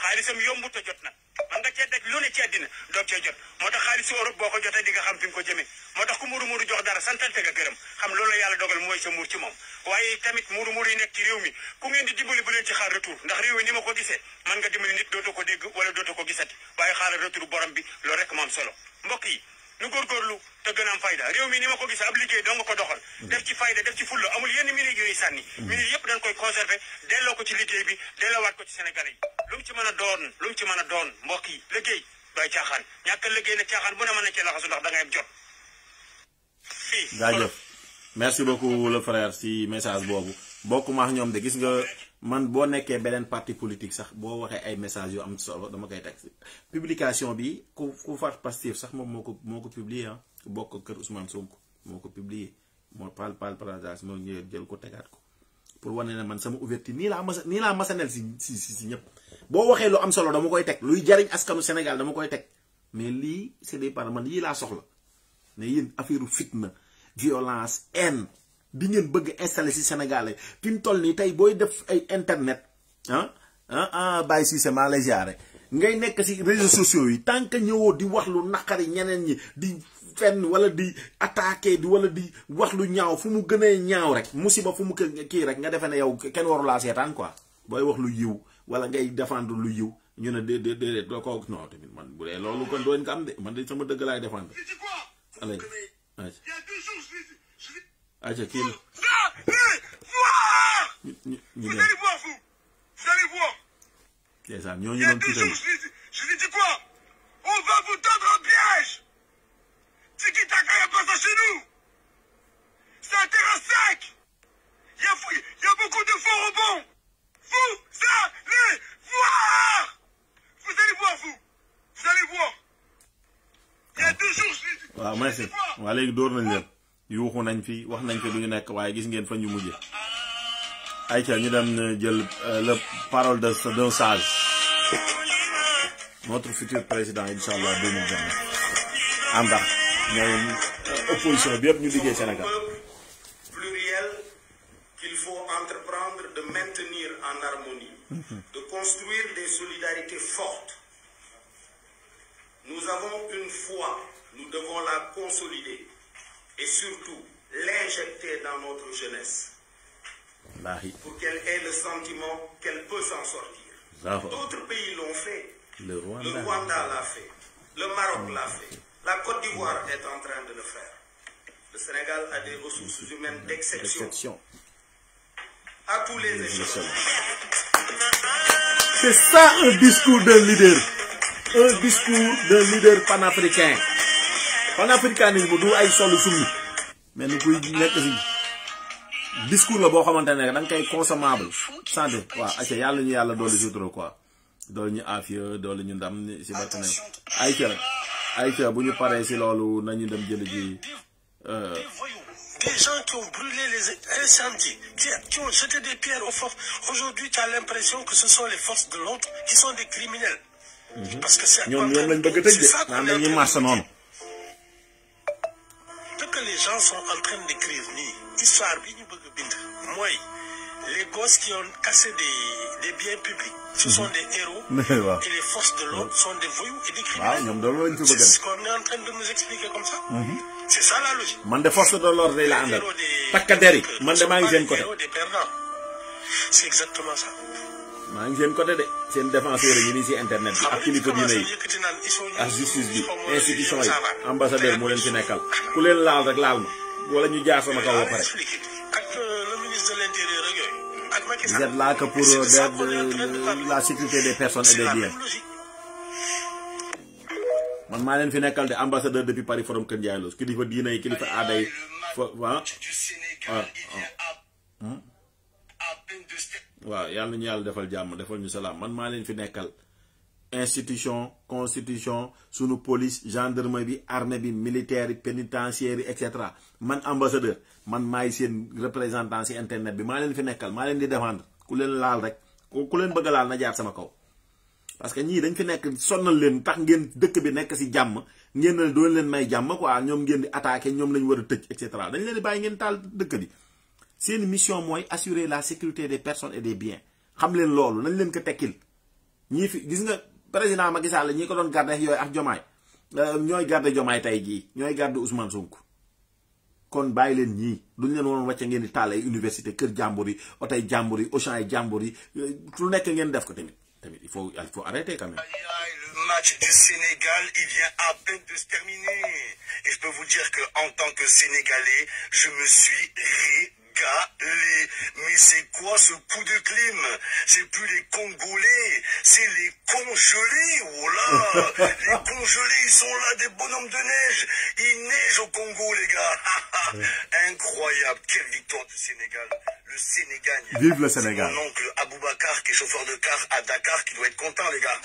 xaalisam yombut a jot nag man nga cee daj lu ne ci àddina doog cee jot moo tax xaalisu Europe boo ko jotee di nga xam fi nga ko jëmee moo tax ku muuru jox dara santal te nga gërëm xam loolu la yàlla dogal mooy sa muur ci moom waaye tamit muuru yi nekk ci réew mi ku ngeen di dimbali bu leen ci xaar retour ndax réew mi ni ma ko gisee man nga dimbali nit dootoo ko dégg wala dootoo ko gisati waaye xaaral retour borom bi loolu rek moo am solo mbokk yi nu góorgóorlu te gën a am fayda réew mi ni ma ko gisee ab liggéey doo nga ko doxal def ci fayda def ci fulla amul yenn minutes yooyu sànni minutes yëpp dañ koy conserver delloo ko ci liggéey bi delloowaat ko ci Sénégalais yi lu mu ci mën a doon mbokk yi liggéey doy caaxaan ñàkk liggéey nag caaxaan bu ne mën na ci laxasu ndax da ngay am jot jaajëf merci beaucoup le frère si message boobu bokkuma ak ñoom de gis nga man boo nekkee beneen parti politique sax boo waxee ay message yu am solo dama koy teg publication bi ku far Pastef sax moom moo ko publier ah ku bokk kër Ousmane Sonko moo ko publier moo pal parage moo ñëwee jël ko tegaat ko pour wane ne man sama ouverture nii laa masanel si ñëpp boo waxee lu am solo dama koy teg luy jariñ askanu Sénégal dama koy teg mais lii c'est des par man yii laa soxla ne yéen affaire fitna violence haine bi ngeen bëgg installer ci Sénégal fi mu toll nii tey booy def ay internet bàyyi si c'est mal légère ngay nekk ci réseaux sociaux yi tant que ñëwoo di wax lu naqari ñeneen ñi di fenn wala di attaquer wala di wax lu ñaaw fu mu gënee ñaaw rek musiba fu mu kii rek nga defee ne yow kenn waru laa seetaan quoi booy wax lu yiw wala ngay défendre lu yiw ñu ne déedéet doo ko non tamit man bu dee loolu kon doo ko am de man de sama dëgg laay défendre allez aca kii la vous allez voir vous allez voir ndeysaan ñooñu doon tiital je lui dis quoi on va vous tendre un piège Tiki Taka y'a pas ça chez nous c'est un terrain sec il y a beaucoup de faux rebonds vous allez voir vous allez voir vous allez voir il y a 2 jours je lui dis waaw merci waaw léegi dóor nañ leen yuuxu nañ fi wax nañ fi lu ñu nekk waaye gis ngeen fa ñu mujje ayca ñu dem jël le parole d'un sage notre futur président inchallah 2020 àndax ñooy opposition bi yëpp ñu liggéey Sénégal pluriel qu'il faut entreprendre de maintenir en harmonie de construire des solidarités fortes nous avons une foi nous devons la consolider et surtout l'injecter dans notre jeunesse pour qu'elle ait le sentiment qu'elle peut s'en sortir. D'autres pays l'ont fait. Le Rwanda l'a fait. Le Maroc l'a fait. La Côte d'Ivoire est en train de le faire. Le Sénégal a des ressources humaines d'exception. À tous les échelons. C'est ça un discours d'un leader. Un discours d'un leader panafricain. Panafricanisme du ay solo sumi. Mais nous pouvons dire que discours la boo xamante ne da nga koy consommable santé waaw ayca yàlla ñu yàlla doole sutura quoi doole ñu aafiya doole ñu ndam si barke ne ayca bu ñu paree si loolu nañu dem jëli ji des gens qui ont brûlé les incendies, qui ont jeté des pierres aux forces. Aujourd'hui, tu as l'impression que ce sont les forces de l'ordre qui sont des criminels. Parce que c'est ça qu'on est en train de... Ce que les gens sont en train d'écrire, histoire, moi, les gosses qui ont cassé des biens publics, ce sont des héros, et les forces de l'ordre sont des voyous et des criminels. C'est ce qu'on est en train de nous expliquer comme ça. C'est ça la logique. Man de force de l'ordre la andal. Takaderi, man de maa ngi seen côté. C'est exactement ça. Maa ngi seen côté de seen défenseur yi ni ci internet bi ak kilifa diine yi ak justice bi institution yi ambassadeur moo leen ci nekkal ku leen laal rek laal ma wala ñu jaar sama kaw ba pare. Vous êtes là que pour la sécurité des personnes et des biens. Man maa leen fi nekkal de ambassadeur depuis Paris Forum Kër Ndiaye Lo kilifa diine yi kilifa aada yi waaw yàlla ñu yàlla defal jàmm defal ñu salaam man maa leen fi nekkal institution constitution sunu police gendarmerie bi armée bi militaire pénitentiaire etc. man ambassadeur man maay seen représentant ci internet bi maa leen fi nekkal maa leen di défendre ku leen laal rek ku leen bëgg laal na jaar sama kaw. Parce que ñii dañ fi nekk sonnal leen tax ngeen dëkk bi nekk ci jàmm ngeen ne doo leen may jàmm quoi ñoom ngeen di attaquer ñoom lañ war a tëj et cetera dañ leen di bàyyi ngeen taal dëkk bi seen mission mooy assurer la sécurité des personnes et des biens xam leen loolu nañ leen ko tekkil ñii fi gis nga président Macky Sall ñi ko doon garder yooyu ak Diomaye ñooy garder Diomaye tey jii ñooy garder Ousmane Sonko kon bàyyi leen ñii duñ leen woon wàcce ngeen di taal ay université kër jàmbur yi otey jàmbur yi Auchan yi jàmbur yi lu nekk ngeen def ko tamit. Il faut arrêter quand même. Le match du Sénégal, il vient à peine de se terminer. Et je peux vous dire qu'en tant que Sénégalais, je me suis régalé. Mais c'est quoi ce coup de clim? C'est plus les Congolais, c'est les congelés. Oh là, les congelés, ils sont là, des bonhommes de neige. Il neige au Congo, les gars. Incroyable, quelle victoire du Sénégal. Le Sénégal. Vive le Sénégal. Mon oncle Aboubacar, qui est chauffeur de car à Dakar, qui doit être content, les gars.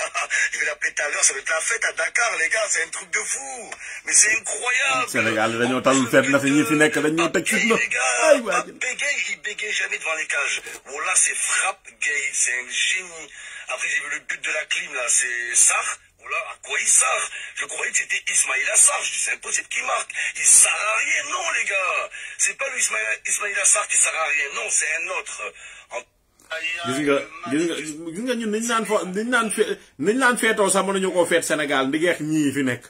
Je vais l'appeler tout à l'heure, ça va être la fête à Dakar, les gars. C'est un truc de fou. Mais c'est incroyable. Sénégal, dañoo talul fête na fi ñi fi nekk dañoo teg ci les gars, il bégaye jamais devant les cages. Bon, là, c'est frappe gay, c'est un génie. Après, j'ai vu le but de la clim, là, c'est Sarr. Là, à quoi il sert? Je croyais que c'était Ismaïla Sarr. Je dis, c'est impossible qu'il marque. Il sert à rien. Non, les gars. C'est pas le Ismaïla Sarr qui sert à rien. Non, c'est un autre. gis nga ñun niñ naan feetoo sax mënuñu koo feet Sénégal ndigeex ñii fi nekk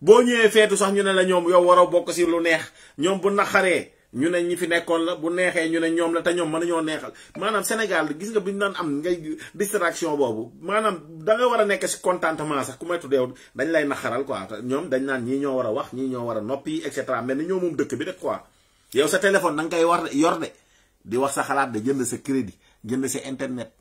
boo ñëwee feetu sax ñu ne la ñoom yow war a bokk si lu neex ñoom bu naqaree ñu ne ñi fi nekkoon la bu neexee ñu ne ñoom la te ñoom mënuñoo neexal maanaam Sénégal gis nga bi ñu daan am ngay distraction boobu maanaam da nga war a nekk si contentement sax ku may tuddeew dañ lay naqaral quoi ñoom dañ naan ñii ñoo war a wax ñii ñoo war a noppi et cetera mais ni ñoo moom dëkk bi rek quoi yow sa téléphone da nga koy war yor de di wax sa xalaat de jënd sa crédit jënd sa internet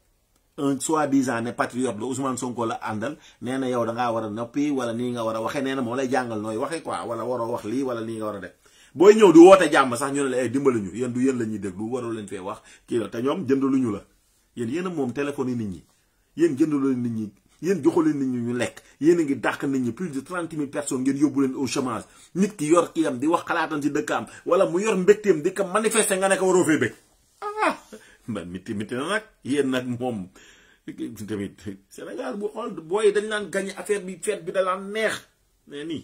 un soi-disant ne patriote la Ousmane Sonko la àndal nee na yow da ngaa war a noppi wala nii nga war a waxee nee na moo lay jàngal nooy waxee quoi wala waroo wax lii wala nii nga war a def booy ñëw di woote jàmm sax ñu ne la ay dimbali ñu yéen du yéen la ñuy déglu waroo leen fee wax kii la te ñoom jëndaluñu la yéen a moom téléphone yi nit ñi yéen jëndalu leen nit ñi yéen joxu leen nit ñi ñu lekk yéen a ngi dàq nit ñi plus de 30 000 personnes ngeen yóbbu leen au chômage nit ki yor ki am di wax xalaatam ci dëkkaam wala mu yor mbégteem di ko manifester nga ne ko waroo fee bég man miti na nag yéen nag moom tamit Sénégal bu xool booy dañ naan gañe affaire bi fête bi da laan neex mais nii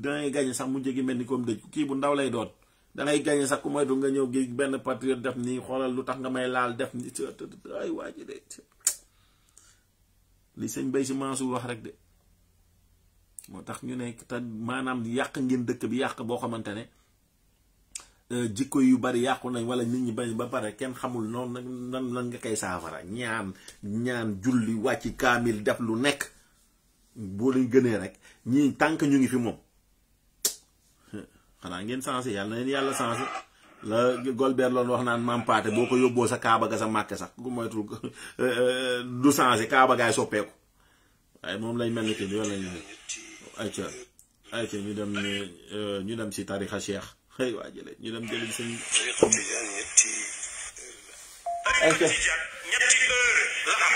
dangay gañe sax mu jegi mel ni comme dëj kii bu ndaw lay doon dangay gañe sax ku moytu nga ñëw gi benn patriote def nii xoolal lu tax nga may laal def ni ay waa ji de li sëñ Bay Si Mansour wax rek de moo tax ñu ne te maanaam yàq ngeen dëkk bi yàq boo xamante ne jikko yu bari yàqu nañ wala nit ñi bañ ba pare kenn xamul noonu nan nga koy saafara ñaan julli wàcc kaamil def lu nekk boo leen gënee rek ñii tànk ñu ngi fi moom xanaa ngeen sensé yàlla na leen yàlla sensé la Golbert loon wax naan maam Paate boo ko yóbboo sa kaaba ga sa màkke sax ku moytul du changé kaaba gaay soppeeku waaye moom lañ mel ni ki yoon lañu ayca ñu dem ci tarixa cheikh xëy waa jële ñu dem jëli seen ayca ñetti heure la am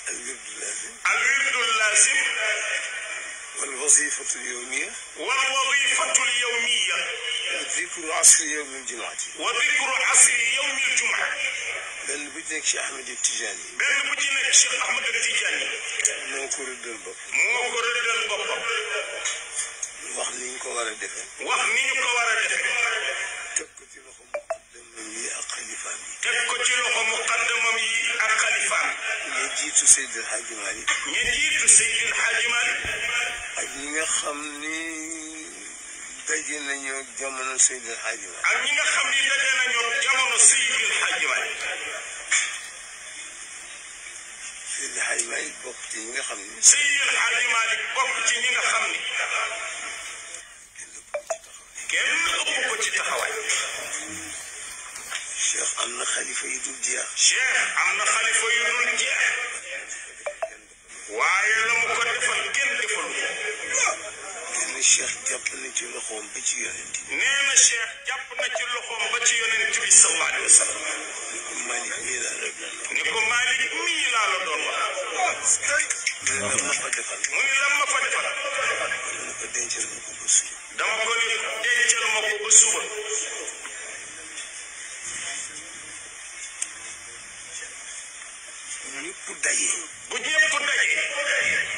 الورد اللازم والوظيفة اليومية والوظيفة اليومية وذكر عصر يوم الجمعة وذكر عصر يوم الجمعة بل بدك شيخ أحمد التجاني بل بدك شيخ أحمد التجاني موكو رد الباب wax ni ñu ko war a defee teg ko ci loxo muqaddamam yi ak xalifaam yi ñu jiitu Seydil Hadji Malick ak ñi nga xam ni daje nañoo jamono Seydil Hadji Malick Seydil Hadji Malick bokk ci ñi nga xam ni kenn ëpp ko ci taxawaay Cheikh am na xalifa yu dul jeex waaye la mu ko defal kenn defalu ko nee na Cheikh jàpp na ci loxoom ba ci yonent bi sallallahu alayhi wa sallam ni ko Malick mii laa la doon wax lam ma fa defal mu ni lam ma fa defal dama ko dencal ma ko ba suba dama ko ni dencal ma ko ba suba ñëpp daje bu ñëpp daje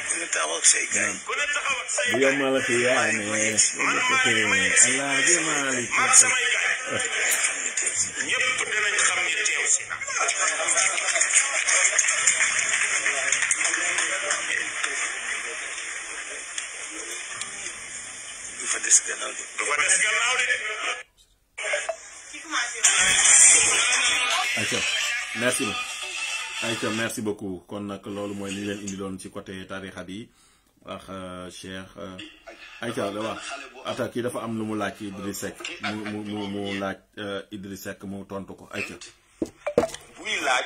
ku ne taxaw ak say gaay ku ne taxaw ak say bu yomal xiyaame Alaaji Malick maag samay gaay ñëpp dinañ xam ni teew si na du fa des gannaaw de merci beaucoup kon nag loolu mooy li leen indi doon ci côté tarixa bi wax Cheikh ayca la wax ata kii dafa am lu mu laaj ci Idriss Seck mu laaj Idriss Seck mu tontu ko ayca buy laaj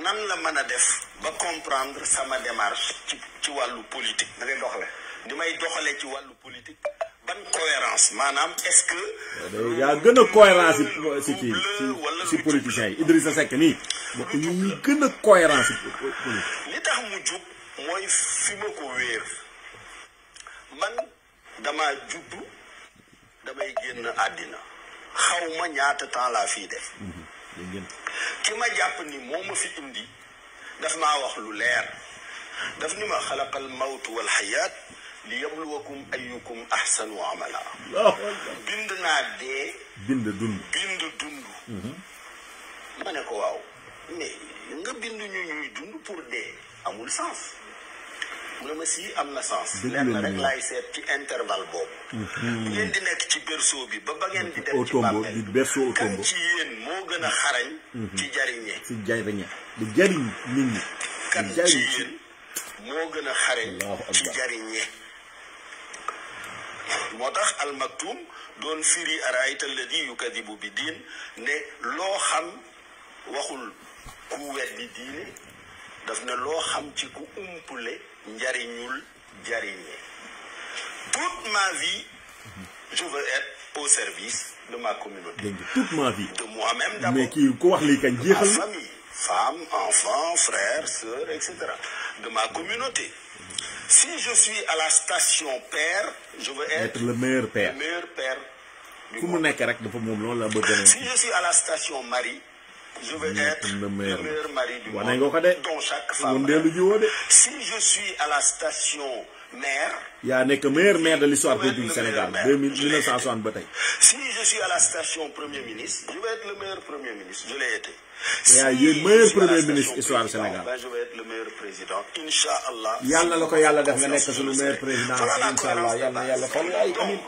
nan la mën a def ba comprendre sama démarche ci wàllu politique da ngay doxale di may doxale ci wàllu politique ban cohérence maanaam est-ce que yaa gën a cohérence ci kii ci politiciens yi Idrissa Seck nii bokk ñu gën a cohérence ci politique li tax mu jub mooy fi ma ko wéer man dama juddu damay génn àddina xawma ñaata temps laa fii def ki ma jàpp ni moo ma fi indi daf maa wax lu leer daf ni ma xalaqal mawtu wal xayaat li yabluwakum ayyukum ahsanu amala bind naa dee bind dund ma ne ko waaw mais nga bind ñu ñuy dund pour dee amul sens mu ne ma si am na sens lenn rek laay seet ci intervalle boobu ngeen di nekk ci berceau bi ba ngeen di dem ci bàmmeel kan ci yéen moo gën a xarañ ci jariñe di jariñ nit ñi kan ci yéen moo gën a xarañ ci jariñe moo tax almaktum doon firi araayta alladi yukadibu bi diin ne loo xam waxul ku weddi diine daf ne loo xam ci ku umpule njariñul jariñe toute ma vie je veux être au service de ma communauté toute ma vie de moi-même d'abord mais kii ku wax lii kañ jeexal ma famille femme enfant frère sœur etc de ma communauté. Si je suis à la station père, je veux être le meilleur père. Le meilleur père du monde. Si je suis à la station mari, je veux être le meilleur mari du monde, dont chaque femme. Si je suis à la station mère, il y a que meilleur maire de l'histoire du Sénégal, 1960 bataille. Si je suis à la station premier ministre, je vais être le meilleur premier ministre. Je l'ai été. Il y a le meilleur premier ministre de l'histoire du Sénégal. Ben, je vais être le meilleur président. Inch'Allah. Yalla lako yalla def nga nek sunu meilleur président. Inch'Allah yalla xol ay amin.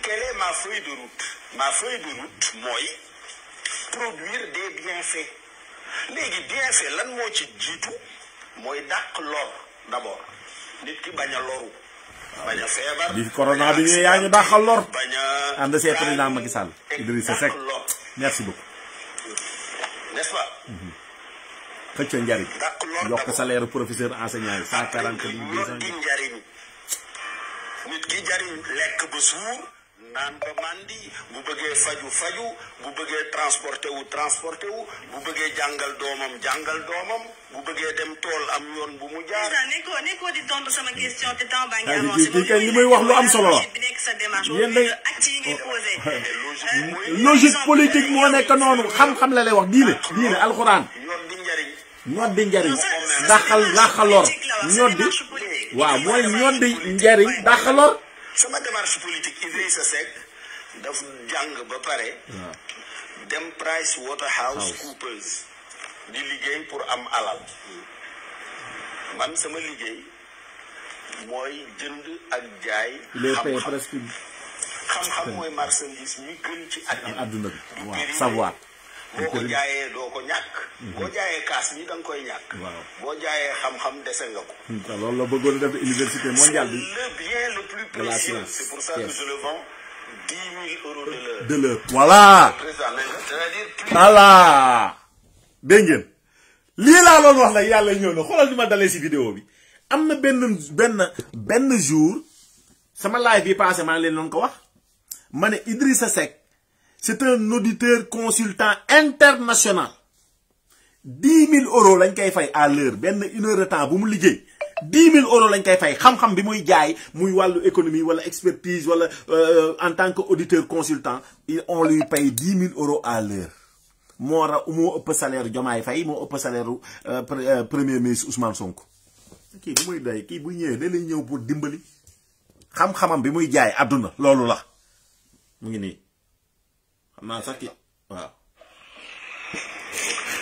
Quelle est ma feuille de route? Ma feuille de route moy produire des bienfaits. Légui bienfaits lan mo ci jitu moy dak lor d'abord. nit ki bañ a loru bañ a feebar bi corona bi ñëwee yaa ñu dàqal lor bañ a ànd see président Macky Sall Idrissa Seck merci beaucoup n'est-ce pas xëcc njariñ yokk salaire professeur enseignant yi 140 di njariñ nit ki jariñ lekk ba suur naan ba mandi bu bëggee faju bu bëggee transporté wu bu bëggee jàngal doomam bu bëggee dem tool am yoon bu mu jaar. nekkoo di tontu sama question te temps baa ngi avancé. kay li muy wax lu am solo la. yéen da logique politique moo nekk noonu xam-xam la lay wax diine alxuraan. ñod di njariñ dàqal lor ñod di waaw mooy ñod di njariñ dàqal lor. sama démarche politique Idrissa Seck daf jàng ba pare dem PricewaterhouseCoopers di liggéey pour am alal man sama liggéey mooy jënd ak jaay xam-xam mooy marchandise mi gën ci àdduna bi waaw savoir boo ko jaayee doo ko ñàkk boo jaayee kaas bi da nga koy ñàkk boo jaayee xam-xam dese nga ko loolu la bëggoon def université mondiale bi le bien le plus précieux c'est pour ça que je le vends 10 000 euros de l'heure voilà voilà dégg ngeen lii laa doon wax nag yàlla ñëw na xoolal ni ma dalee si vidéo bi am na benn jour sama live bi passé maa ngi leen doon ko wax ma ne Idrissa Seck c'est un auditeur consultant international 10 000 euros lañ koy fay à l'heure benn une heure de temps bu mu liggéey 10 000 euros lañ koy fay xam-xam bi muy jaay muy wàllu économie wala expertise wala en tant que auditeur consultant on lui paye 10 000 euros à l'heure moo ëpp salaire Diomaye Faye moo ëpp salaire premier ministre Ousmane Sonko kii bu muy day kii bu ñëwee da lay ñëw pour dimbali xam-xamam bi muy jaay àdduna loolu la mu ngi nii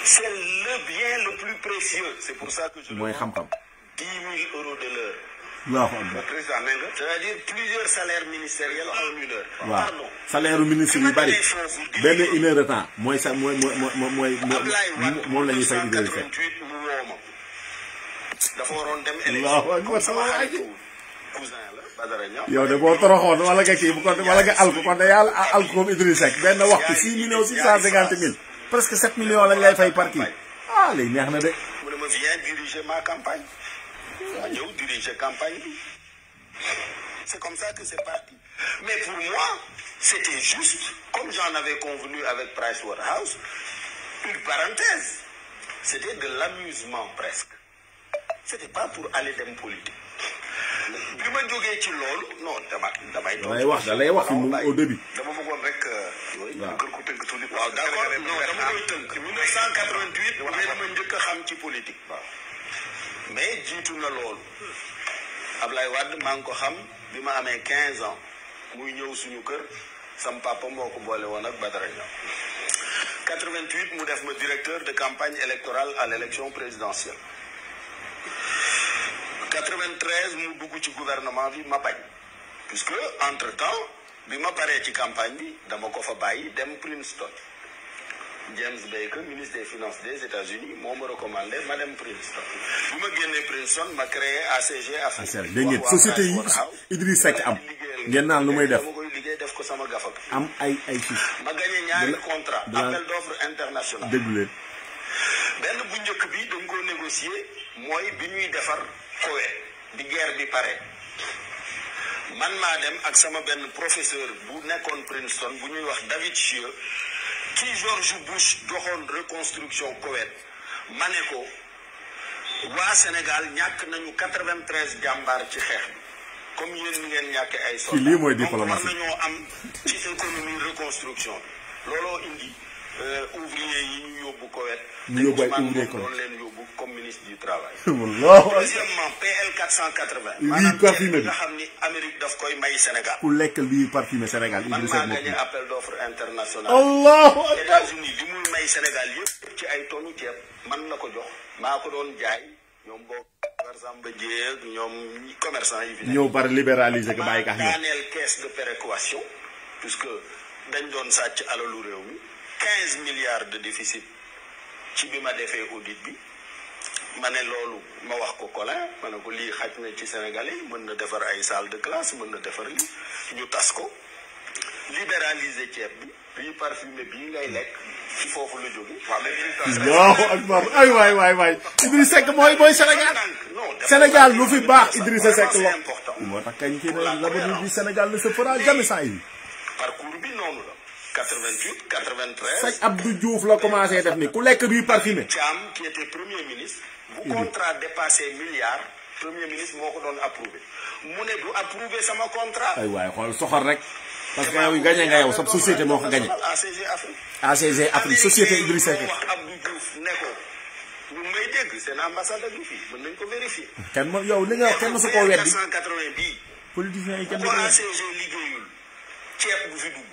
c'est le bien le plus précieux c'est pour ça que je mooy xam-xam 10 000 euros de l'heure président c'est-à-dire plusieurs salaires ministériels en une heure waaw salaire ministre yu bari benn une heure de temps mooy sa moom la ñuy fay Idrissa Seck dafa waroon dem élection sama xaritu cousin la yow de boo toroxoon wala nga kii bu kon wala nga alko kon de yàlla alko comme Idrissa Seck benn waxtu 6 millions 650 000 presque 7 millions lañ lay fay par kii léegi neex na de. mu ne ma viens diriger ma campagne ma ñëw diriger campagne bi c'est comme ça que c'est parti mais pour moi c'était juste comme j'en avais convenu avec Pricewaterhouse une parenthèse c'était de l'amusement presque c'était pas pour aller dem politique. bi ma jógee ci loolu non damay wax da lay wax mu au début. dama bëggoon rek gën ko tënk tuuti. waaw d'accord non dama koy tënk 1988 ngeen ma njëkk a xam ci politique. waaw mais jiitu na loolu Ablaye Wade maa ngi ko xam bi ma amee 15 ans muy ñëw suñu kër sam papa moo ko boole woon ak Badara Niang 88 mu def ma directeur de campagne électorale à l'élection présidentielle 93 mu dugg ci gouvernement bi ma bañ puisque entre temps bi ma paree ci campagne bi dama ko fa bàyyi dem Princeton James Baker ministre des finances des États-Unis moo ma recommandé ma dem Princeton bi ma génnee Princeton ma créé ACG Afrique. dégg ngeen société yi Idrissa Seck am ngeen naan lu muy def dama koy liggéey def ko sama gafa bi am ay kii ma gagné ñaari contrat appel d'offre international déglu leen benn bu njëkk bi dañ ko négocier mooy bi ñuy defar Koweït bi guerre bi pare man maa dem ak sama benn professeur bu nekkoon Princeton bu ñuy wax David Shea ci George Bush joxoon reconstruction Koweït ma ne ko waa Sénégal ñàkk nañu 93 jàmbaar ci xeex bi comme yéen ni ngeen ñàkkee ay soldats. lii mooy diplomatie war nañoo am ci économie reconstruction bi looloo indi ouvrier yi ñu yóbbu Koweït. ñu yóbbu ay ouvrier ko doon leen yóbbu comme ministre du travail. deuxièmement PL 480. lii parfumé bi nga xam ni Amérique daf koy may Sénégal. ku lekk lii parfumé Sénégal. man maa gagné appel d'offre international. Allahu akbar. États-Unis li muy may Sénégal yëpp ci ay tonnu ceeb man la ko jox maa ko doon jaay ñoom boo par exemple Dieng ñoom commerçant yi fi nekk. ñëw par libéraliser ko bàyyi kax daaneel caisse de péréquation puisque dañ doon sàcc alalu réew mi 15 milliards de déficit ci bi ma defee audit bi ma ne loolu ma wax ko Colin ma ne ko lii xaj na ci Sénégalais yi mën na defar ay salle de classe mën na defar lii ñu tas ko libéraliser ceeb bi riz parfumé bii ngay lekk ci foofu la jóge Allahu akbar ay waay Idrissa Seck mooy Sénégal Sénégal lu fi baax Idrissa Seck lo moo tax kañ ci l'avenir du Sénégal ne se fera jamais sans lui. Parcours bi noonu la 88 93 Sëñ Abdou Diouf la commencé def ni ku lekk riz parfumé. Thiam qui était premier ministre bu contrat dépassé milliard premier ministre moo ko doon approuvé mu ne du approuvé sama contrat. ay waay xool soxor rek parce que yow gagné nga yow sa société moo ko gagné. ACG Afrique. ACG Afrique société Idrissa Seck. wax Abdou Diouf ne ko ñu may dégg seen ambassadeur bi fii mën nañ ko vérifier. kenn mo yow li nga wax kenn su ko weddi. 480 bii. politiciens yi kenn bu ACG liggéeyul ceeb du fi dugg.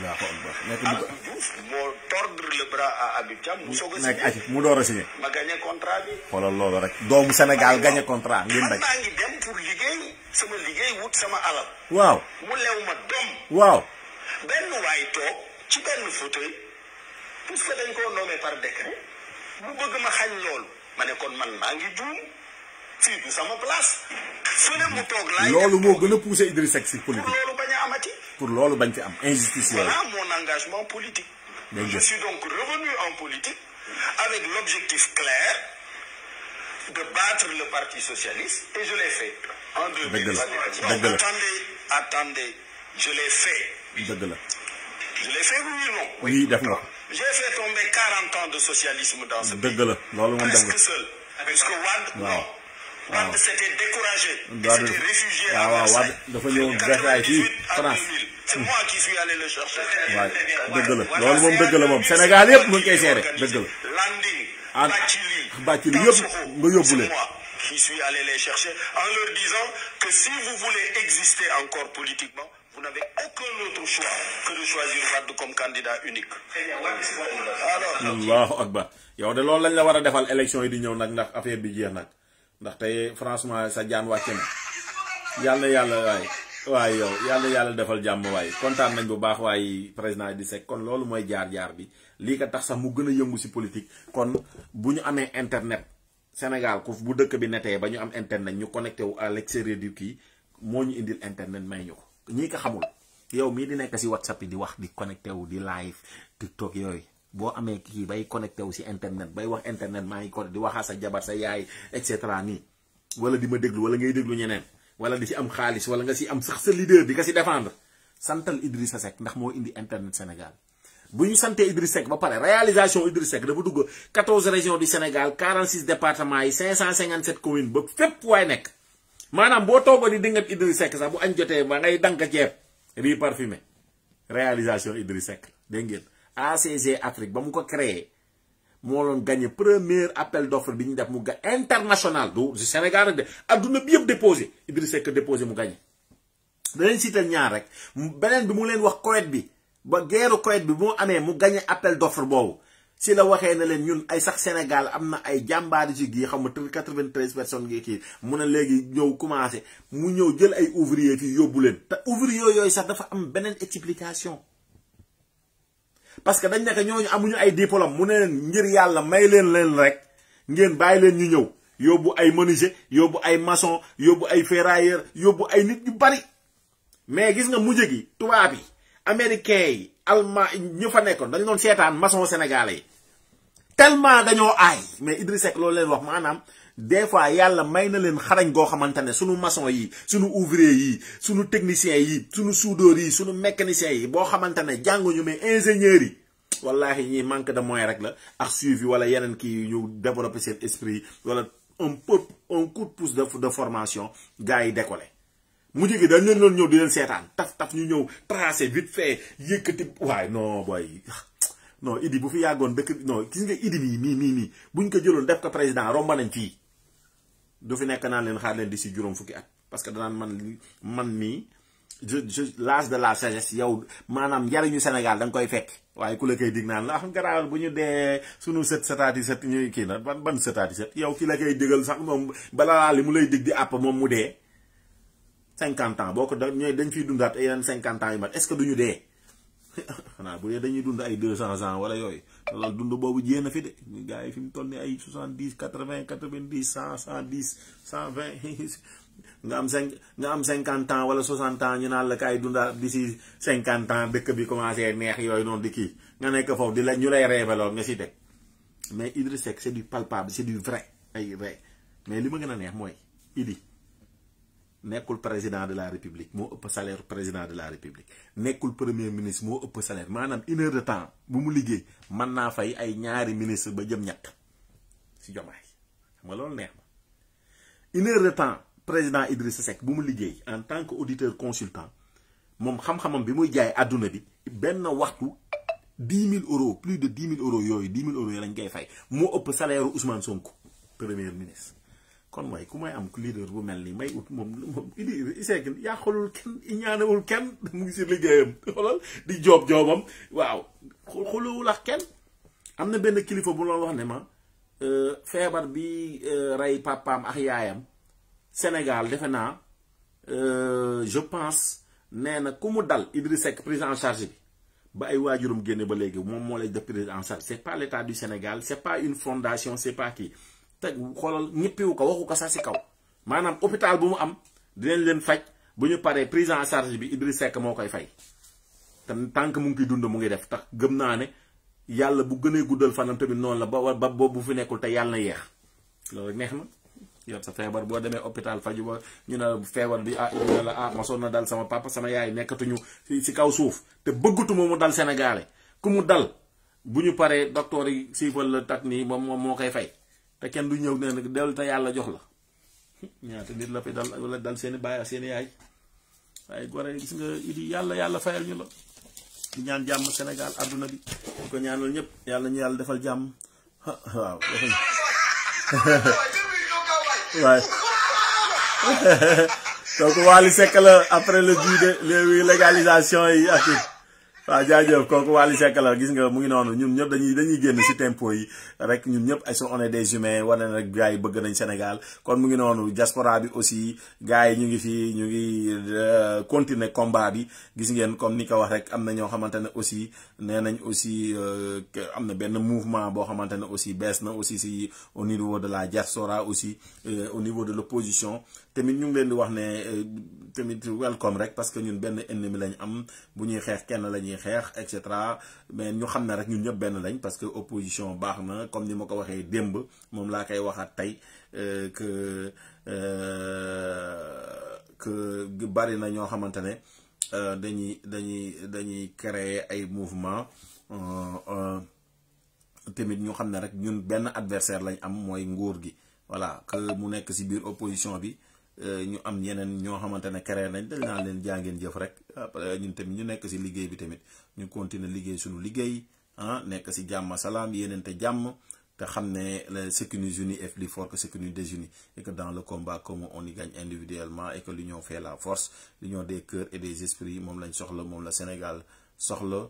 waaw xool ba nekk Abdou Diouf moo tordre le bras à Habib Thiam mu soog a signé. nekk mu door a signé. ma gagné contrat bi. xoolal loolu rek doomu Sénégal gagné contrat ngeen bañ. maa ngi dem pour liggéey sama liggéey wut sama alal. waaw mu lew ma dom. waaw. benn waay toog ci benn fauteuil puisque dañ koo nommé par décret mu bëgg ma xañ loolu ma ne kon man maa ngi juum fii du sama place fële mu toog laay loolu moo gën a poussé Idrissa Seck si politique pour loolu bañ a amati. pour loolu bañ fi am injustice yooyu. Voilà mon engagement politique. Je suis donc revenu en politique avec l'objectif clair de battre le Parti socialiste et je l'ai fait en 2000. Attendez, je l'ai fait. Je l'ai fait, oui ou non? Oui, d'accord. J'ai fait tomber 40 ans de socialisme dans ce pays. Presque seul. Puisque Wade s'était découragé. Il s'était réfugié à Versailles. C'est moi qui suis allé le chercher. Sénégal yëpp mu ngi koy seere dëgg la. Landing, Bathily yëpp nga yóbbu leen. Qui suis allé les chercher en leur disant que si vous voulez exister encore politiquement, vous n'avez aucun autre choix que de choisir Wade comme candidat unique. Allahu akbar. yow de loolu lañ la war a defal élection yi di ñëw nag ndax affaire bi jeex nag ndax tey franchement sa jaan wàcce na yàlla waay yow yàlla defal jàmm waay kontaan nañ bu baax waay président Idrissa Seck kon loolu mooy jaar-jaar bi lii ka tax sax mu gën a yëngu si politique kon bu ñu amee internet Sénégal ku bu dëkk bi netee ba ñu am internet ñu connecté wu à l'extérieur du kii moo ñu indil internet may ñu ko ñii ko xamul yow mii di nekk si WhatsApp yi di wax di connecté wu di live TikTok yooyu boo amee kii bay connecté wu si internet bay wax internet maa ngi ko di waxaa sa jabar sa yaay et cetera nii wala di ma déglu wala ngay déglu ñeneen wala di si am xaalis wala nga si am sax sa leader di ka si défendre santal Idrissa Seck ndax moo indi internet Sénégal bu ñu santee Idrissa Seck ba pare réalisation Idrissa Seck dafa dugg 14 régions du Sénégal 46 départements yi 557 communes ba fépp waay nekk maanaam boo toogoo di dingat Idrissa Seck sax bu añ jotee ba ngay dank ceeb riz parfumé réalisation Idrissa Seck dégg ngeen ACG Afrique ba mu ko créé moo doon gagné premier appel d'offre bi ñu def mu international du Sénégal rek de adduna bi yëpp déposé Idrissa Seck déposé mu gagné danañ siital ñaar rek beneen bi mu leen wax Koweït bi ba guerre Koweït bi moo amee mu gagné appel d'offre boobu si la waxee na leen ñun ay sax Sénégal am na ay jàmbaari ci gii xam nga 93 personnes ngi kii mu ne léegi ñëw commencé mu ñëw jël ay ouvrier fii yóbbu leen te ouvrier yooyu sax dafa am beneen explication parce que dañ nekk ñooñu amuñu ay diplôme mu ne leen ngir yàlla may leen rek ngeen bàyyi leen ñu ñëw yóbbu ay menuisier yóbbu ay maçon yóbbu ay ferrailleur yóbbu ay nit ñu bari mais gis nga mujj gi tubaab yi américains yi allemand ñu fa nekkoon dañu doon seetaan maçon sénégalais yi tellement dañoo aay mais Idrissa Seck loolu leen wax maanaam des fois yàlla may na leen xarañ goo xamante ne sunu maçon yi sunu ouvrier yi sunu technicien yi sunu soudeur yi sunu mécanicien yi boo xamante ne jànguñu mais ingénieurs yi wallahi ñi manque de moyen rek la ak suivi wala yeneen kii ñu développer seen esprit wala un coup de pouce de formation gars yi décollé mujj gi dañ leen doon ñëw di leen seetaan taf ñu ñëw tracé vite fait yëkkati waaye non boy non Idi bu fi yàggoon dëkk non gis nga Idi mii buñ ko jëloon def ko président romba nañ fii du fi nekk naan leen xaar leen di si juróom fukki at parce que danaan man mii je l'âge de la sagesse yow maanaam njariñu Sénégal da nga koy fekk waaye ku la koy dig naan la xam garaawal bu ñu dee sunu sëtaati sët ñuy kii na ban sëtaati sët yow ki la koy digal sax moom balaa li mu lay dig di àpp moom mu dee 50 ans boo ko ñooy dañ fiy dundaat yeneen 50 ans yu mat est-ce que duñu dee xanaa bu dee dañuy dund ay 200 ans wala yooyu loolu dund boobu jéem a fi de gars yi fi mu toll ni ay 70 80 90 100 110 120 nga am 50 ans wala 60 ans ñu naan la kaay dundaat d'ici 50 ans dëkk bi commencé neex yooyu noonu di kii nga nekk foofu di la ñu lay révélo nga si teg mais Idriss Seck c'est du palpable c'est du vrai ay vrai mais li ma gën a neex mooy Idi nekkul président de la république moo ëpp salaire président de la république nekkul premier ministre moo ëpp salaire maanaam 1 heure de temps bu mu liggéey mën naa fay ay ñaari ministre ba jëm ñett si Diomaye xam nga loolu neex na 1 heure de temps président Idriss Seck bu mu liggéey en tant que auditeur consultant moom xam-xamam bi muy jaay àdduna bi benn waxtu 10 000 euros plus de 10 000 euros yooyu 10 000 euros yi lañ koy fay moo ëpp salaire Ousmane Sonko premier ministre. kon mooy ku may am leader bu mel nii may ut moom Idriss Seck yàqalul kenn ñaanewul kenn mu ngi si liggéeyam xoolal di joobam waaw xuluwul ak kenn. am na benn kilifa bu loolu wax ne ma feebar bi rey papaam ak yaayam Sénégal defe naa je pense nee na ku mu dal Idriss Seck prise en charge bi ba ay waajurum génne ba léegi moom moo lay def prise en charge c'est pas l'état du Sénégal c'est pas une fondation c'est pas kii te xoolal ñëppiwu ko waxu ko sax si kaw maanaam hôpital bu mu am dinañ leen faj bu ñu paree prise en charge bi Idriss Seck moo koy fay te tant que mu ngi koy dund mu ngi def tax gëm naa ne yàlla bu gënee guddal fanam tamit noonu la ba boobu bu fi nekkul te yàlla na yeex loolu neex na yor sa feebar boo demee hôpital faju ba ñu ne feebar bi ñu ne la mosoon na dal sama papa sama yaay nekkatuñu si kaw suuf te bëggatuma mu dal Sénégalais ku mu dal bu ñu paree docteur yi siifal la tak nii moom moo koy fay te kenn du ñëw nee na dellu te yàlla jox la ñaata nit la fi dal wala dal seeni baay ak seeni yaay waaye gore gis nga Idi yàlla fayal ñu la di ñaan jàmm Sénégal àdduna bi di ko ñaanal ñëpp yàlla ñu yàlla defal jàmm waaw waaye donc Wally Seck la après le but de légalisation yi ak waaw jaajëf kooku Wally Seck la gis nga mu ngi noonu ñun ñëpp dañuy génn ci tempo yi rek ñun ñëpp ay on est des humains wane na rek gars yi bëgg nañ Sénégal kon mu ngi noonu diaspora bi aussi gars yi ñu ngi fii ñu ngi continuer combat bi gis ngeen comme ni ko wax rek am na ñoo xamante ne aussi nee nañ aussi am na benn mouvement boo xamante ne aussi bees na aussi si au niveau de la diaspora aussi au niveau de l'opposition tamit ñu ngi leen di wax ne tamit welcome rek parce que ñun benn ennemi lañ am bu ñuy xeex kenn la ñuy xeex et cetera mais ñu xam ne rek ñun ñëpp benn lañ parce que opposition baax na comme ni ma ko waxee démb moom laa koy waxaat tey que bari na ñoo xamante ne dañuy créer ay mouvement tamit ñu xam ne rek ñun benn adversaire lañ am mooy nguur gi voilà que mu nekk ci biir opposition bi ñu am ñeneen ñoo xamante ne créé nañ dañ naa leen jàngeen jëf rek après ñun tamit ñu nekk ci liggéey bi tamit ñu continuer liggéey suñu liggéey nekk ci jàmm salaam yéenente jàmm te xam ne ce qui nous unit est plus fort que ce qui nous désunit et que dans le combat commun on y gagne individuellement et que l'union fait la force l'union des cœurs et des esprits moom lañ soxla moom la Sénégal soxla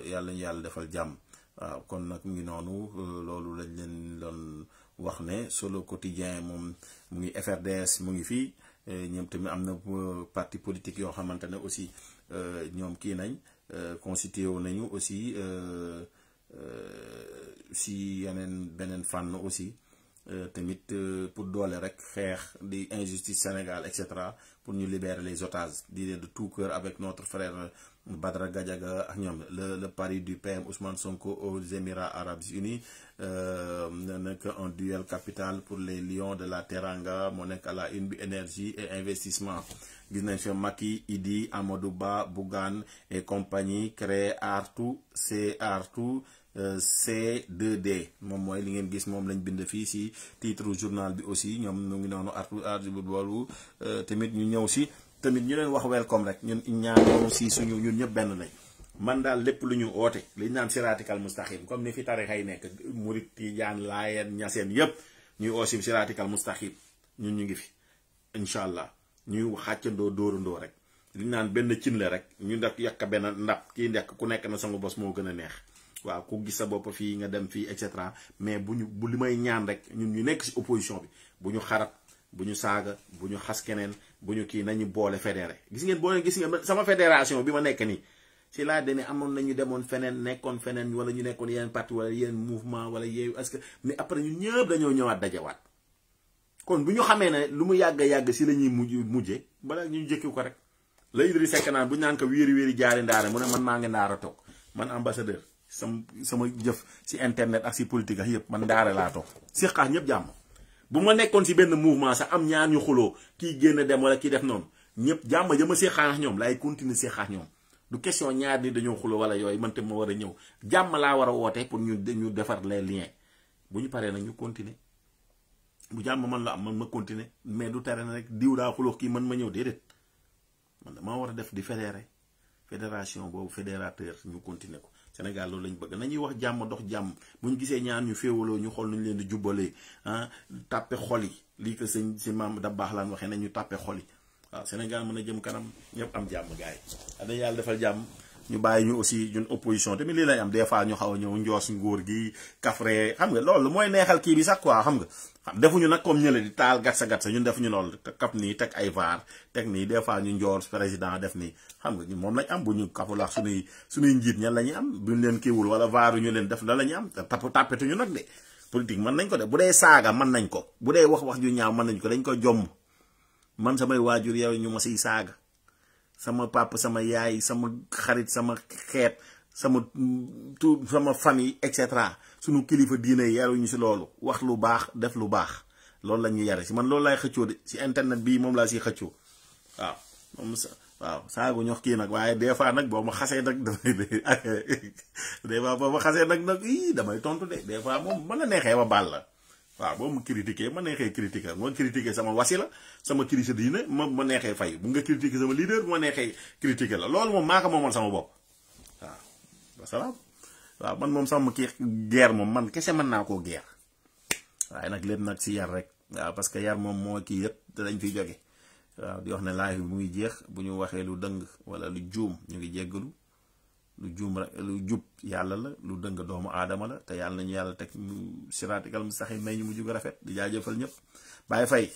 yàlla ñu yàlla defal jàmm waaw kon nag mu ngi noonu loolu lañ leen doon wax ne Solo Quotidien moom mu ngi FRDS mu ngi fii ñoom tamit am na parti politique yoo xamante ne aussi ñoom kii nañ constitué wu nañu aussi si yeneen beneen fànn aussi tamit pour doole rek xeex di injustice Sénégal et cetera pour ñu libérer les otages di de tout cœur avec notre frère Badara Gadiaga ak ñoom le pari du PM Ousmane Sonko aux Émirats Arabes Unis nekk un duel capital pour les lions de la Teranga moo nekk à la une bi énergie et investissement gis nañ fi Macky Idi Amadou Ba Bougane et compagnie créé Artu C2D moom mooy li ngeen gis moom lañ bind fii ci titre journal bi aussi ñoom ñu ngi noonu artu bu boolu tamit ñu ñëw ci tamit ñu leen wax welcome rek ñun ñaan ci suñu ñun ñëpp benn lañ man daal lépp lu ñu oote li ñu naan siraatikal mustaqim comme ni fi tarixa yi nekk murit tijaan laayeen ñaseen yëpp ñuy oosim siraatikal mustaqim ñun ñu ngi fi incha allah ñuy xàccandoo dóorandoo rek li ñu naan benn cin la rek ñu def yàq benn ndab kii ndekk ku nekk na sama bos moo gën a neex waaw ku gis sa bopp fii nga dem fii et cetera mais bu li may ñaan rek ñun ñu nekk ci opposition bi bu ñu xarab bu ñu saaga bu ñu xas keneen bu ñu kii nañu boole fédéré gis ngeen sama fédération bi ma nekk nii ci laa dene amoon nañu demoon feneen nekkoon feneen wala ñu nekkoon yeneen parti wala yeneen mouvement wala yeeyu est-ce que mais après ñun ñëpp dañoo ñëwaat dajewaat kon bu ñu xamee ne lu mu yàgg si la ñuy mujje bala ñu jëkki ko rek la Idrissa Seck naan bu ñu naan ko wéeri jaari ndaare mu ne man maa ngi ndaara toog man ambassadeur sama jëf si internet ak si politique ak yëpp man ndaare laa toog séqaat ñëpp jàmm bu ma nekkoon si benn mouvement sax am ñaar ñu xuloo kii génn dem wala kii def noonu ñëpp jàmm jëma séqaat ñoom laay continuer séqaat ñoom du question ñaar ni dañoo xuloo wala yooyu man tam ma war a ñëw jàmm laa war a woote pour ñu defar les liens bu ñu paree nag ñu continuer bu jàmm man la am man ma continuer mais du tere na rek diw daa xuloo kii man ma ñëw déedéet man dama war a def di fédération boobu fédérateur ñu continuer ko Sénégal loolu lañ bëgg nañuy wax jàmm dox jàmm bu ñu gisee ñaan ñu féewaloo ñu xool nuñ leen di jubbalee tàppe xol yi lii ko si maam da baax laan waxee nañu tàppe xol yi waaw Sénégal mën a jëm kanam ñëpp am jàmm gars yi dañ yàlla defal jàmm ñu bàyyi ñu aussi ñun opposition tamit lii lañ am des fois ñu xaw a ñëw njoos nguur gi kafre xam nga loolu mooy neexal kii bi sax quoi xam nga defuñu nag comme ñële di taal gatsa ñun defuñu loolu kap nii teg ay vaar teg nii des fois ñu njoor président def nii xam nga ñun moom lañ am bu ñu kapulax suñuy njiit ñan la ñuy am buñ leen kiiwul wala vaaru ñu leen def la ñuy am tàppetuñu nag de politique mën nañ ko de bu dee saaga mën nañ ko bu dee wax ju ñaaw mën nañ ko dañ ko jomm man samay waajur yow ñu ma siy saaga sama papa sama yaay sama xarit sama xeet sama famille et cetera suñu kilifa diine yaruñu si loolu wax lu baax def lu baax loolu la ñuy yare si man loolu laay xëccoo de si internet bii moom laa siy xëccoo waaw moom waaw saagu ñox kii nag waaye des fois nag boo ma xasee nag des fois boo ma xasee nag damay tontu de des fois moom mën a neexee ma baal la waaw boo ma critiqué ma neexee critiqué ma critiqué sama wasila sama kilifa diine ma neexee fay bu nga critiqué sama leader bu ma neexee critiqué la loolu moom maa ko moomal sama bopp waaw wasalaam waaw man moom sama kii guerre moom man kese mën naa koo guerre waaye nag lépp nag si yar rek waaw parce que yar moom moo kii yëpp dañ fiy jóge waaw di wax ne live bi muy jeex bu ñu waxee lu dëng wala lu juum ñu ngi jéggalu lu juum rek lu jub yàlla la lu dëng doomu aadama la te yàlla nañu yàlla teg siraatikal mustaqiim may ñu mu jug rafet di jaajëfal ñëpp Baye Faye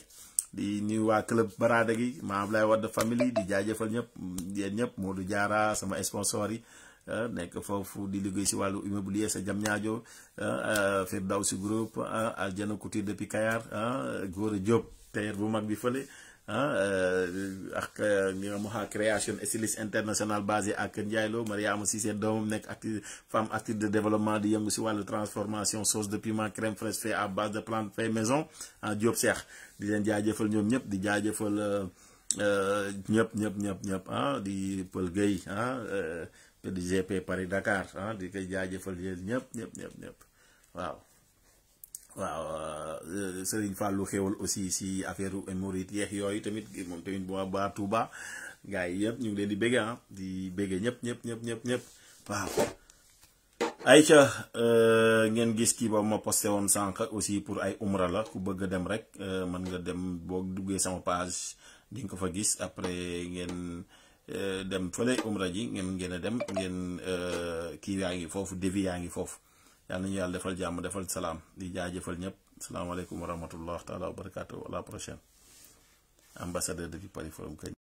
di nuyu waa club Barada gi Mame Abdoulaye Wade family di jaajëfal ñëpp yéen ñëpp Modou Diarra sama sponsor yi nekk foofu di liggéey si wàllu immobilier sa jam ñaajo Firdawsi groupe Aljana Couture depuis Kayar Gora Diop tailleur bu mag bi fële ak nga moxa création styliste international basé à Kër Ndiaye Lo Mariama Cissé doomam nekk femme active de développement di yëngu si wàllu transformation sauce de piment crème fraîche fait à base de plantes fait maison Diop Cheikh di leen jaajëfal ñoom ñëpp di jaajëfal ñëpp di Pël Gueye PDGP Paris Dakar di koy jaajëfal yéen ñëpp waaw Serigne Fallou xewal aussi si affaire hémorroïde yeex yooyu tamit moom tamit ba Touba gars yi yëpp ñu ngi leen di bégge di bégge ñëpp waaw Aïcha ngeen gis kii ba ma posté woon sànq aussi pour ay umra la ku bëgg a dem rek mën nga dem boo duggee sama page di nga ko fa gis après ngeen dem fële umra ji ngeen a dem ngeen kii yaa ngi foofu devis yaa ngi foofu yàlla nañu yàlla defal jàmm defal salaam di jaajëfal ñëpp salaamaaleykum wa rahmatullah taala wa barakatuh à la prochaine ambassadeur depuis Paris Forum